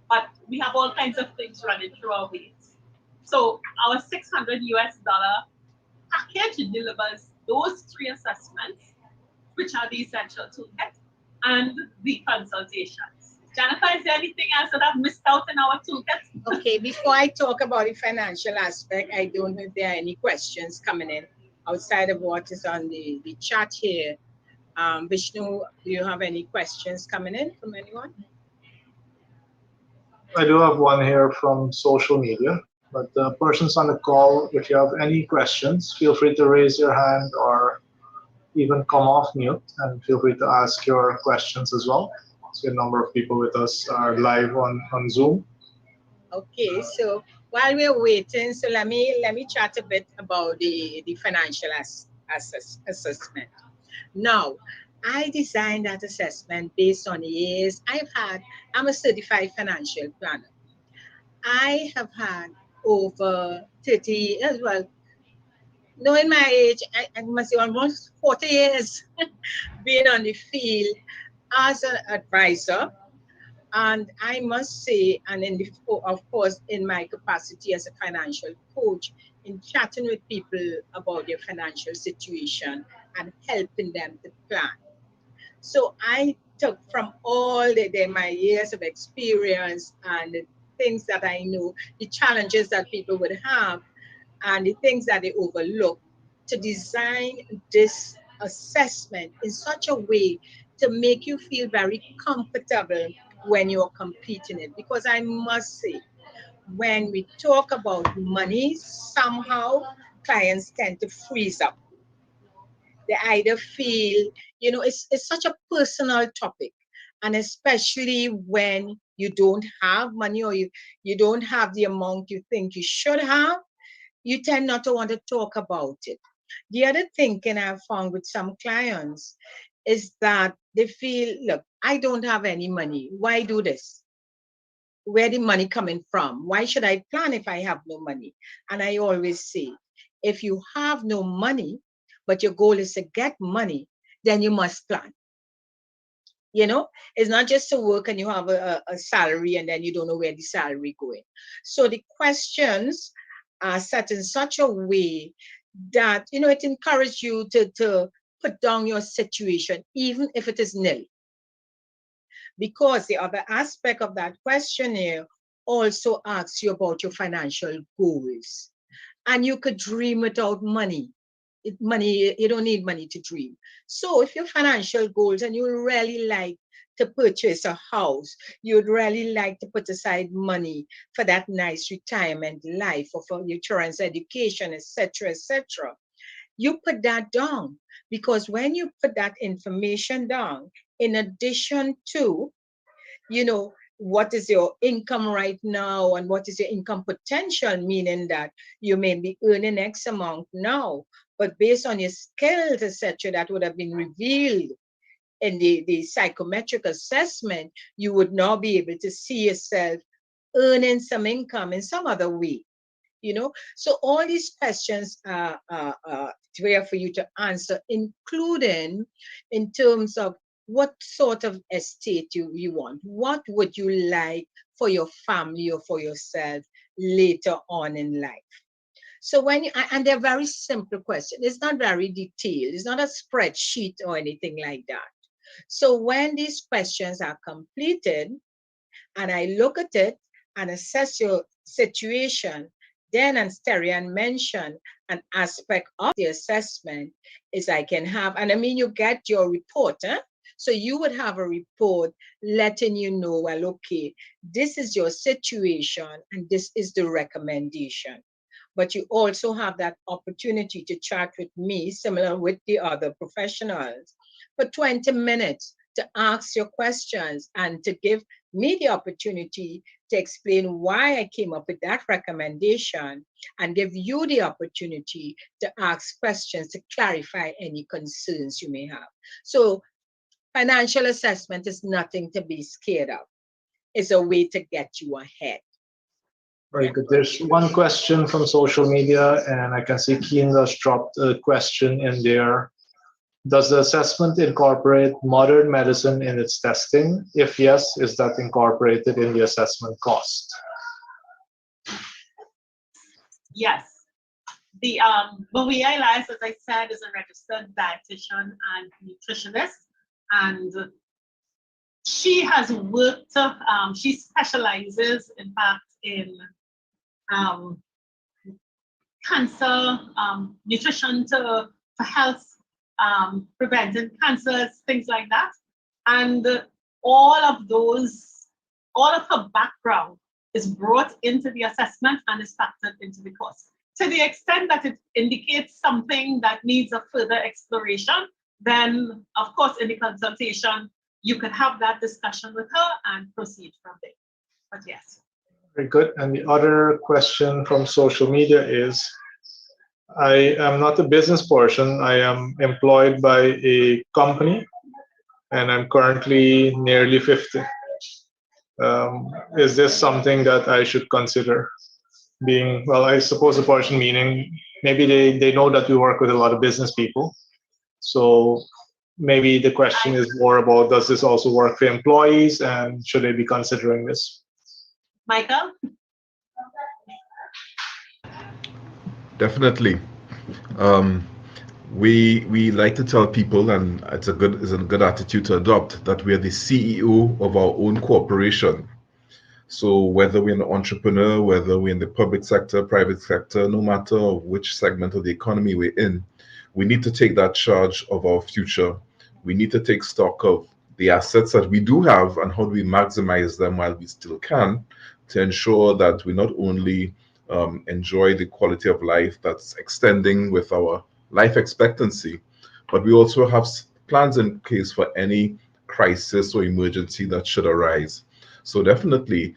but we have all kinds of things running through our weights. So our 600 US dollar package delivers those three assessments, which are the essential toolkit, and the consultations. Jennifer, is there anything else that I've missed out in our toolkit? Okay, before I talk about the financial aspect, I don't know if there are any questions coming in outside of what is on the chat here. Vishnu, do you have any questions coming in from anyone? I do have one here from social media, but the persons on the call, if you have any questions, feel free to raise your hand or even come off mute, and feel free to ask your questions as well. So a number of people with us are live on Zoom. Okay, so while we're waiting, so let me chat a bit about the financial assessment. Now, I designed that assessment based on the years I've had. I'm a certified financial planner. I have had over 30 years, well, knowing my age, I must say almost 40 years being on the field as an advisor. And I must say, and of course, in my capacity as a financial coach, in chatting with people about their financial situation and helping them to plan. So I took from all my years of experience and the things that I know, the challenges that people would have, and the things that they overlook, to design this assessment in such a way to make you feel very comfortable when you're completing it. Because I must say, when we talk about money, somehow clients tend to freeze up. They either feel, it's such a personal topic. And especially when you don't have money, or you don't have the amount you think you should have, you tend not to want to talk about it. The other thing I've found with some clients is that they feel, look, I don't have any money. Why do this? where the money coming from? Why should I plan if I have no money? And I always say, if you have no money, but your goal is to get money, then you must plan. It's not just to work and you have a salary and then you don't know where the salary going. So the questions are set in such a way that, it encourages you to put down your situation, even if it is nil. Because the other aspect of that questionnaire also asks you about your financial goals. And you could dream without money. You don't need money to dream. So if your financial goals and you really like to purchase a house, you'd really like to put aside money for that nice retirement life or for your children's education, etc., etc., you put that down. Because when you put that information down, in addition to, what is your income right now and what is your income potential, meaning that you may be earning X amount now, but based on your skills, etc., that would have been revealed in the psychometric assessment, you would now be able to see yourself earning some income in some other way. So all these questions are there for you to answer, including in terms of what sort of estate you want. What would you like for your family or for yourself later on in life? So and they're very simple questions. It's not very detailed. It's not a spreadsheet or anything like that. So when these questions are completed and I look at it and assess your situation, then, as Terian mentioned, an aspect of the assessment is I can have, and I mean, you get your report, So you would have a report letting you know, well, okay, this is your situation and this is the recommendation. But you also have that opportunity to chat with me, similar with the other professionals, for 20 minutes to ask your questions and to give me the opportunity to explain why I came up with that recommendation and give you the opportunity to ask questions to clarify any concerns you may have. So financial assessment is nothing to be scared of. It's a way to get you ahead. Very good. There's one question from social media, and I can see Keen has dropped a question in there. Does the assessment incorporate modern medicine in its testing? If yes, is that incorporated in the assessment cost? Yes. The Maria Elias, as I said, is a registered dietitian and nutritionist, and she has worked. She specializes, in fact, in cancer, nutrition for health, preventing cancers, things like that. And all of her background is brought into the assessment and is factored into the course. To the extent that it indicates something that needs a further exploration, then of course in the consultation, you could have that discussion with her and proceed from there. But yes. Very good. And the other question from social media is, I am not a business person. I am employed by a company and I'm currently nearly 50. Is this something that I should consider being, well, I suppose the person meaning maybe they know that we work with a lot of business people. So maybe the question is more about, does this also work for employees and should they be considering this? Michael? Definitely. We like to tell people, and it's a good attitude to adopt, that we are the CEO of our own corporation. So whether we're an entrepreneur, whether we're in the public sector, private sector, no matter which segment of the economy we're in, we need to take that charge of our future. We need to take stock of the assets that we do have and how do we maximize them while we still can, to ensure that we not only enjoy the quality of life that's extending with our life expectancy, but we also have plans in case for any crisis or emergency that should arise. So definitely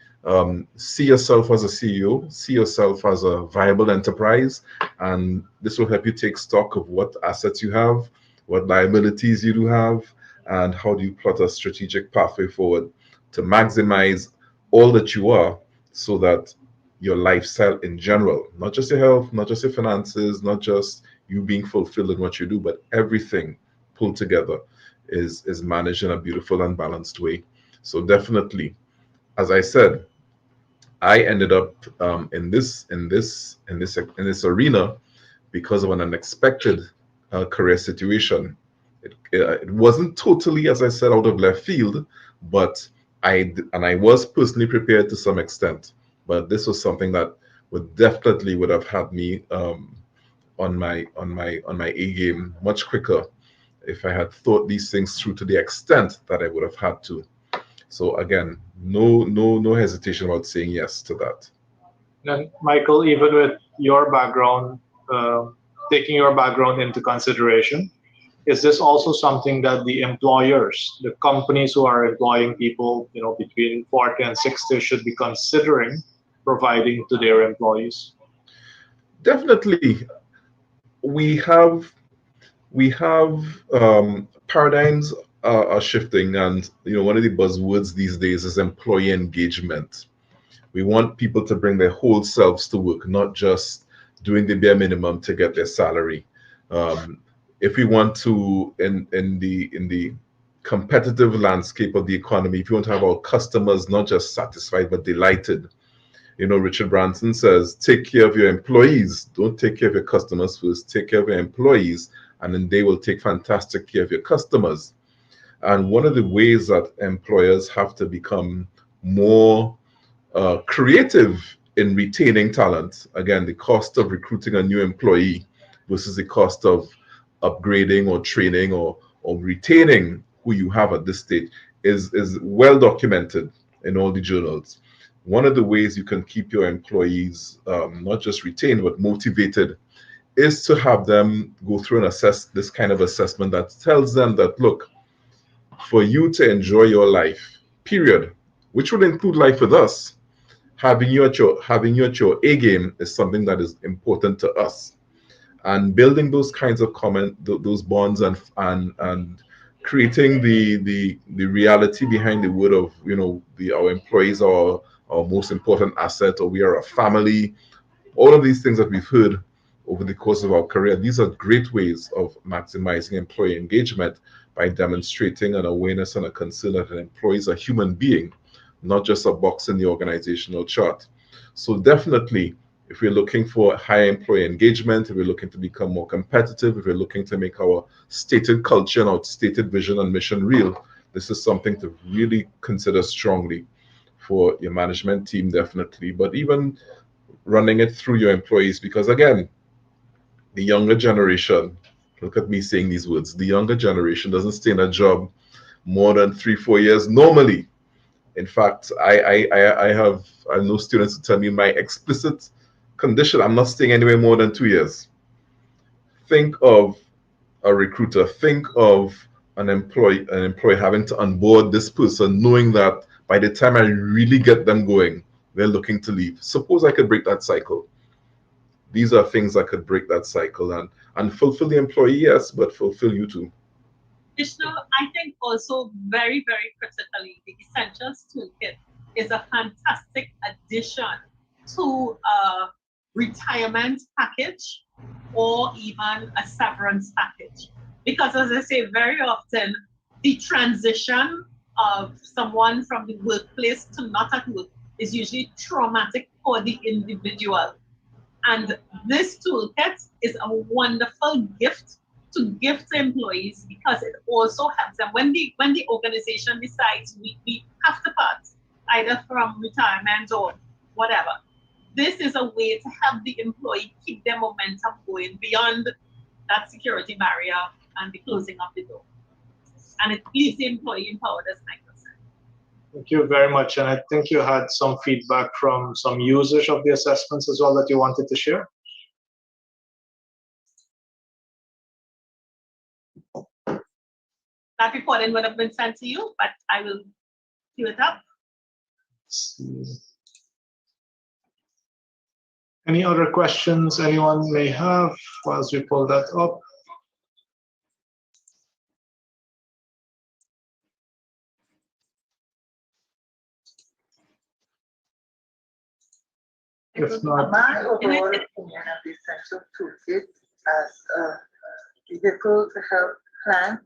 see yourself as a CEO, see yourself as a viable enterprise, and this will help you take stock of what assets you have, what liabilities you do have, and how do you plot a strategic pathway forward to maximize all that you are, so that your lifestyle in general, not just your health, not just your finances, not just you being fulfilled in what you do, but everything pulled together is managed in a beautiful and balanced way. So definitely, as I said, I ended up in this arena because of an unexpected career situation. It wasn't totally, as I said, out of left field, but I was personally prepared to some extent. But this was something that would have had me on my A game much quicker if I had thought these things through to the extent that I would have had to. So again, no hesitation about saying yes to that. And Michael, even with your background, taking your background into consideration, is this also something that the employers, the companies who are employing people, between 40 and 60 should be considering providing to their employees? Definitely, we have paradigms are shifting, and one of the buzzwords these days is employee engagement. We want people to bring their whole selves to work, not just doing the bare minimum to get their salary. Um, if we want to, in the competitive landscape of the economy, if you want to have our customers not just satisfied but delighted, Richard Branson says, take care of your employees. Don't take care of your customers first. Take care of your employees, and then they will take fantastic care of your customers. And one of the ways that employers have to become more creative in retaining talent, again, the cost of recruiting a new employee versus the cost of upgrading or training or retaining who you have at this stage is well documented in all the journals. One of the ways you can keep your employees not just retained but motivated is to have them go through and assess this kind of assessment that tells them that, look, for you to enjoy your life, period, which would include life with us, having you at your A game is something that is important to us. And building those kinds of those bonds, and creating the reality behind the word of our employees are our most important asset, or we are a family. All of these things that we've heard over the course of our career, these are great ways of maximizing employee engagement by demonstrating an awareness and a concern that an employee is a human being, not just a box in the organizational chart. So definitely, if we're looking for higher employee engagement, if we're looking to become more competitive, if we're looking to make our stated culture and our stated vision and mission real, this is something to really consider strongly for your management team, definitely, but even running it through your employees, because again, the younger generation, look at me saying these words, the younger generation doesn't stay in a job more than 3-4 years normally. In fact, I know students who tell me my explicit condition, I'm not staying anywhere more than 2 years. Think of a recruiter, think of an employee having to onboard this person, knowing that by the time I really get them going, they're looking to leave. Suppose I could break that cycle. These are things that could break that cycle and fulfill the employee, yes, but fulfill you too. Vishnu, I think also very, very critically, the Essentials Toolkit is a fantastic addition to a retirement package or even a severance package. Because as I say, very often the transition of someone from the workplace to not at work is usually traumatic for the individual. And this toolkit is a wonderful gift to give to employees because it also helps them when the organization decides we have to part, either from retirement or whatever. This is a way to help the employee keep their momentum going beyond that security barrier and the closing of the door. And it leaves the employee empowered, as Michael said. Thank you very much. And I think you had some feedback from some users of the assessments as well that you wanted to share. That recording would have been sent to you, but I will queue it up. Any other questions anyone may have whilst we pull that up? If not, My overall opinion of the Essential Toolkit as a vehicle to help plan.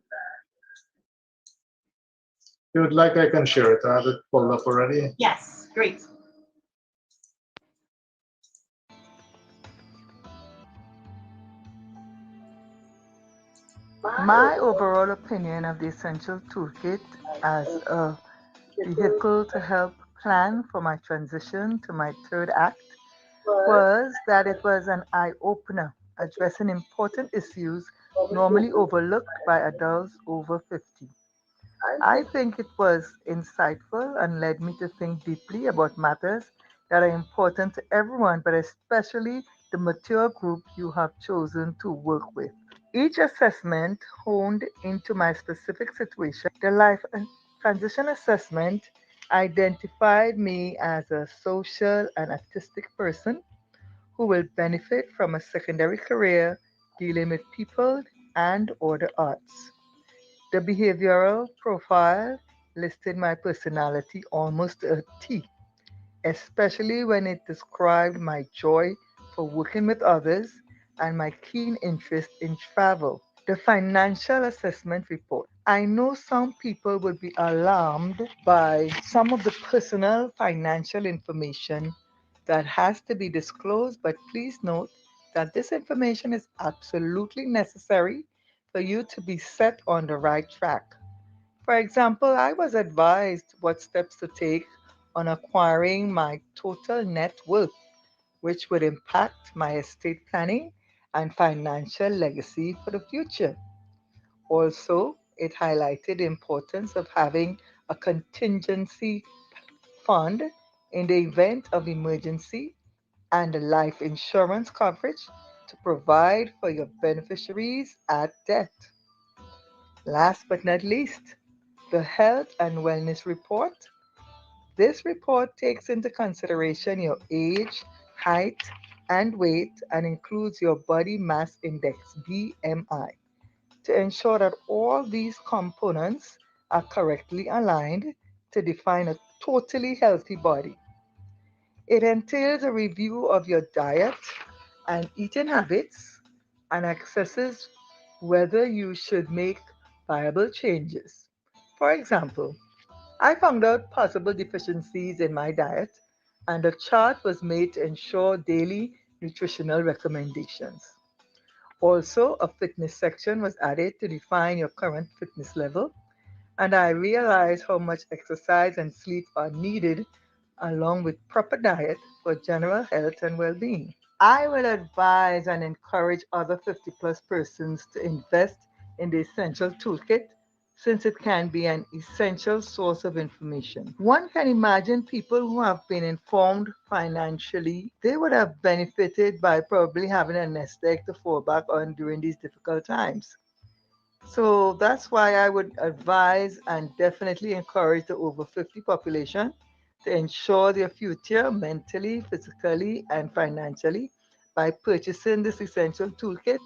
if you would like, I can share it. I have it pulled up already. Yes, great. My overall opinion of the Essential Toolkit as a vehicle to help plan for my transition to my third act was that it was an eye opener, addressing important issues normally overlooked by adults over 50. I think it was insightful and led me to think deeply about matters that are important to everyone, but especially the mature group you have chosen to work with. Each assessment honed into my specific situation. The life and transition assessment identified me as a social and artistic person who will benefit from a secondary career dealing with people and or the arts. The behavioral profile listed my personality almost to a T, especially when it described my joy for working with others and my keen interest in travel. The financial assessment report. I know some people would be alarmed by some of the personal financial information that has to be disclosed, but please note that this information is absolutely necessary for you to be set on the right track. For example, I was advised what steps to take on acquiring my total net worth, which would impact my estate planning and financial legacy for the future. Also, it highlighted the importance of having a contingency fund in the event of emergency and a life insurance coverage to provide for your beneficiaries at death. Last but not least, the Health and Wellness Report. This report takes into consideration your age, height, and weight and includes your body mass index BMI to ensure that all these components are correctly aligned to define a totally healthy body. It entails a review of your diet and eating habits and assesses whether you should make viable changes. For example, I found out possible deficiencies in my diet, and a chart was made to ensure daily nutritional recommendations. Also, a fitness section was added to define your current fitness level, and I realized how much exercise and sleep are needed along with proper diet for general health and well being. I will advise and encourage other 50 plus persons to invest in the Essential Toolkit since it can be an essential source of information. One can imagine people who have been informed financially, they would have benefited by probably having a nest egg to fall back on during these difficult times. So that's why I would advise and definitely encourage the over 50 population to ensure their future mentally, physically, and financially by purchasing this essential toolkit.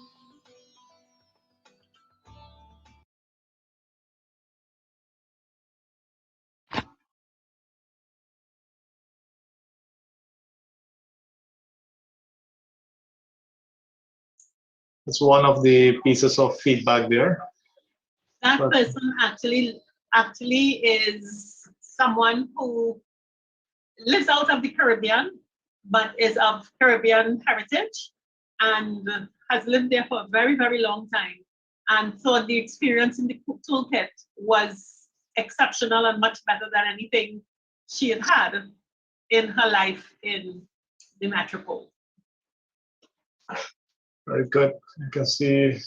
It's one of the pieces of feedback there. That But person actually is someone who lives out of the Caribbean, but is of Caribbean heritage and has lived there for a very, very long time. And so the experience in the toolkit was exceptional and much better than anything she had had in her life in the metropole. very good. You can see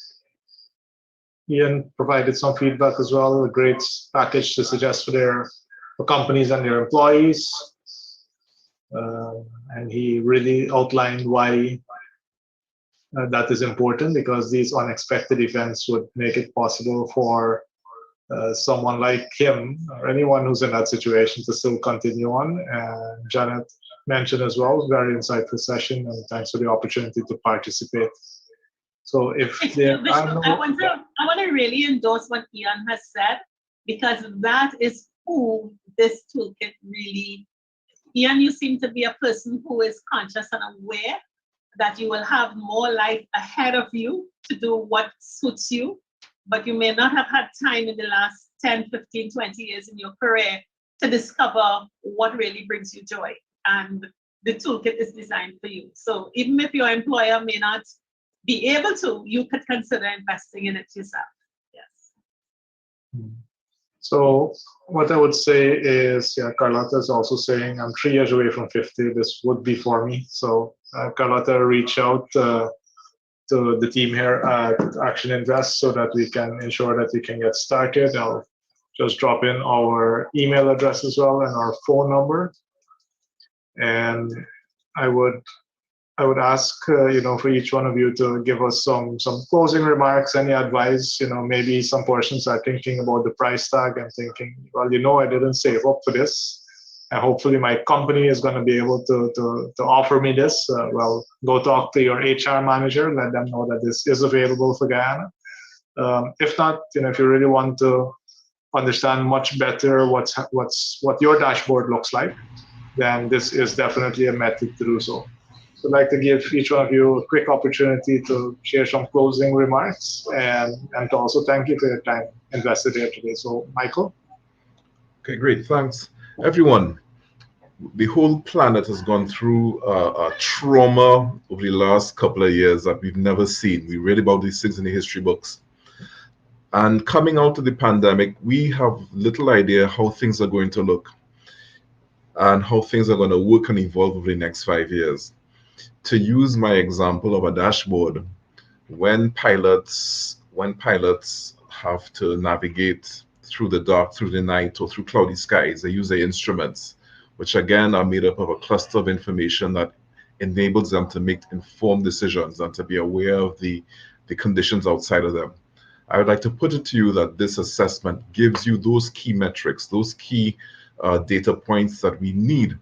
Ian provided some feedback as well, a great package to suggest for companies and their employees. And he really outlined why that is important, because these unexpected events would make it possible for someone like him or anyone who's in that situation to still continue on. And Janet mentioned as well, very insightful session, and thanks for the opportunity to participate. So if there are no, I want to really endorse what Ian has said, because that is who this toolkit really Ian, you seem to be a person who is conscious and aware that you will have more life ahead of you to do what suits you, but you may not have had time in the last 10, 15, 20 years in your career to discover what really brings you joy. And the toolkit is designed for you. So even if your employer may not be able to, you could consider investing in it yourself. Yes. So what I would say is, yeah, Carlotta is also saying I'm 3 years away from 50. This would be for me. So Carlotta, reach out to the team here at Action Invest so that we can ensure that we can get started. I'll just drop in our email address as well and our phone number. And I would ask for each one of you to give us some closing remarks, any advice. Maybe some persons are thinking about the price tag and thinking, well, I didn't save up for this, and hopefully my company is going to be able to offer me this. Well, go talk to your HR manager, let them know that this is available for Guyana. If not, if you really want to understand much better what your dashboard looks like, then this is definitely a method to do so. So I'd like to give each one of you a quick opportunity to share some closing remarks and to also thank you for your time invested here today. So Michael? Okay, great. Thanks. Everyone, the whole planet has gone through a trauma over the last couple of years that we've never seen. We read about these things in the history books. And coming out of the pandemic, we have little idea how things are going to look and how things are going to work and evolve over the next 5 years. To use my example of a dashboard, when pilots have to navigate through the dark, through the night, or through cloudy skies, they use their instruments, which again are made up of a cluster of information that enables them to make informed decisions and to be aware of the conditions outside of them. I would like to put it to you that this assessment gives you those key metrics, those key data points that we need,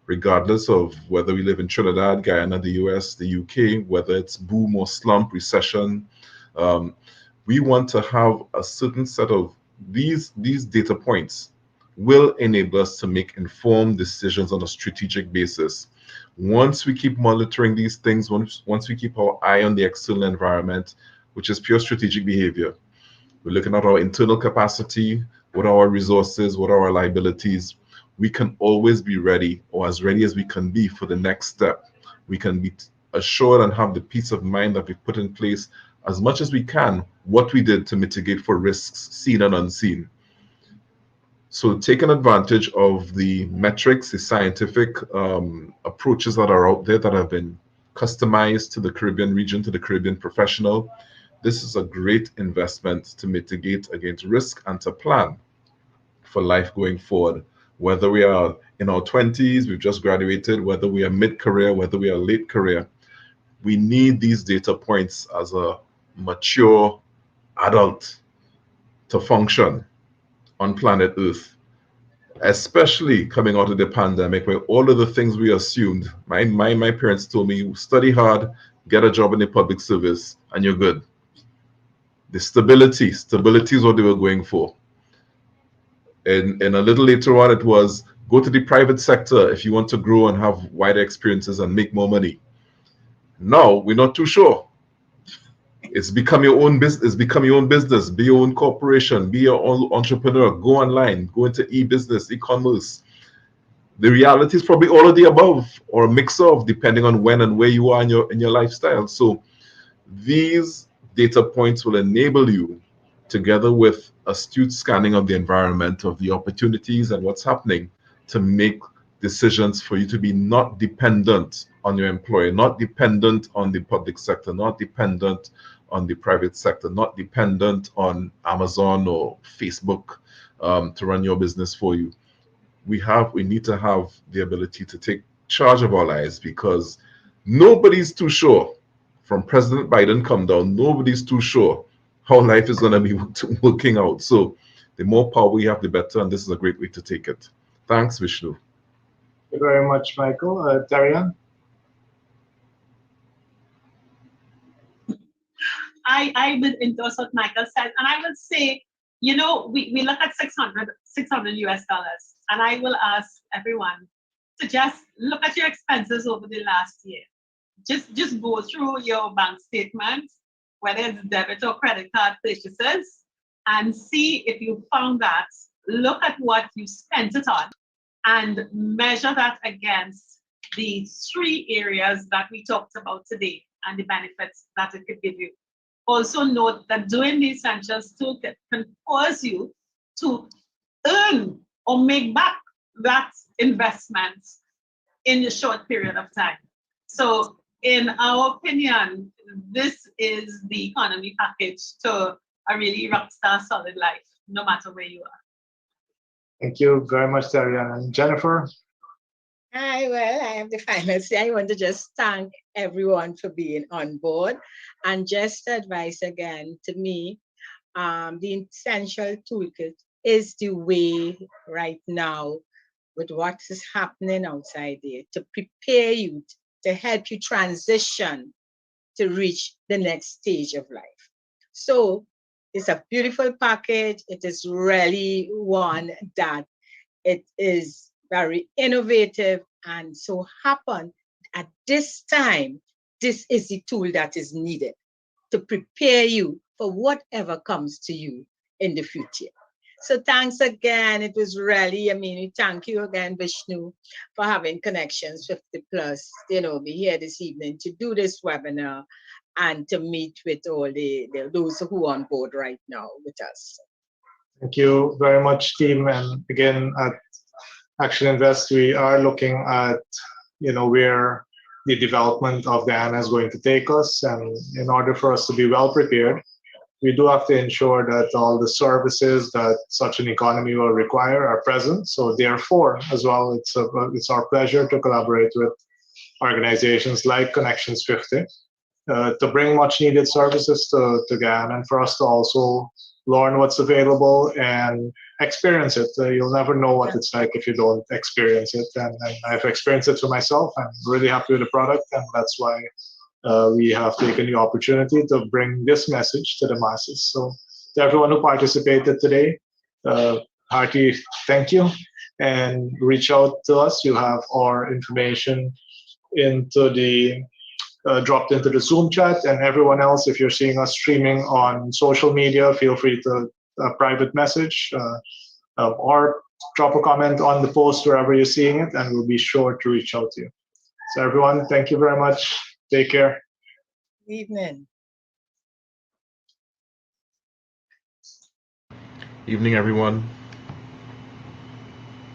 regardless of whether we live in Trinidad, Guyana, the US, the UK, whether it's boom or slump, recession. We want to have a certain set of these data points will enable us to make informed decisions on a strategic basis. Once we keep monitoring these things, once we keep our eye on the external environment, which is pure strategic behavior, we're looking at our internal capacity, what are our resources, what are our liabilities. We can always be ready, or as ready as we can be, for the next step. We can be assured and have the peace of mind that we've put in place as much as we can what we did to mitigate for risks seen and unseen. So taking advantage of the metrics, the scientific approaches that are out there that have been customized to the Caribbean region, to the Caribbean professional, this is a great investment to mitigate against risk and to plan for life going forward. Whether we are in our 20s, we've just graduated, whether we are mid-career, whether we are late career, we need these data points as a mature adult to function on planet Earth, especially coming out of the pandemic, where all of the things we assumed, my parents told me, study hard, get a job in the public service, and you're good. The stability is what they were going for. And a little later on, it was go to the private sector if you want to grow and have wider experiences and make more money. Now we're not too sure. It's become your own business. Be your own corporation. Be your own entrepreneur. Go online. Go into e-business, e-commerce. The reality is probably all of the above, or a mix of, depending on when and where you are in your lifestyle. So these data points will enable you, together with astute scanning of the environment, of the opportunities and what's happening, to make decisions for you to be not dependent on your employer, not dependent on the public sector, not dependent on the private sector, not dependent on Amazon or Facebook to run your business for you. We need to have the ability to take charge of our lives, because nobody's too sure. From President Biden come down, nobody's too sure how life is going to be working out. So the more power we have, the better, and this is a great way to take it. Thanks, Vishnu. Thank you very much, Michael. Darian? I would endorse what Michael said, and I would say, we look at 600 US dollars, and I will ask everyone suggest look at your expenses over the last year. Just go through your bank statements, whether it's debit or credit card purchases, and see if you found that. Look at what you spent it on and measure that against the 3 areas that we talked about today and the benefits that it could give you. Also note that doing the Essentials Toolkit can cause you to earn or make back that investment in a short period of time. So in our opinion, this is the economy package to a really rockstar solid life, no matter where you are. Thank you very much, Darian. And Jennifer? Hi, well, I have the final say. I want to just thank everyone for being on board and just advise again to me, the Essential Toolkit is the way right now with what is happening outside there to prepare you, to help you transition to reach the next stage of life. So it's a beautiful package. It is really one that it is very innovative, and so happen at this time, this is the tool that is needed to prepare you for whatever comes to you in the future. So thanks again. It was really, thank you again, Vishnu, for having Connections 50 Plus, be here this evening to do this webinar and to meet with all those who are on board right now with us. Thank you very much, team. And again, at Action Invest, we are looking at, where the development of Guyana is going to take us. And in order for us to be well prepared, we do have to ensure that all the services that such an economy will require are present. So therefore, as well, it's our pleasure to collaborate with organizations like Connections 50 to bring much needed services to Guyana, and for us to also learn what's available and experience it. You'll never know what it's like if you don't experience it. And I've experienced it for myself. I'm really happy with the product, and that's why we have taken the opportunity to bring this message to the masses. So to everyone who participated today, hearty thank you, and reach out to us. You have our information dropped into the Zoom chat, and everyone else, if you're seeing us streaming on social media, feel free to private message or drop a comment on the post wherever you're seeing it, and we'll be sure to reach out to you. So everyone, thank you very much. Take care. Evening. Evening, everyone.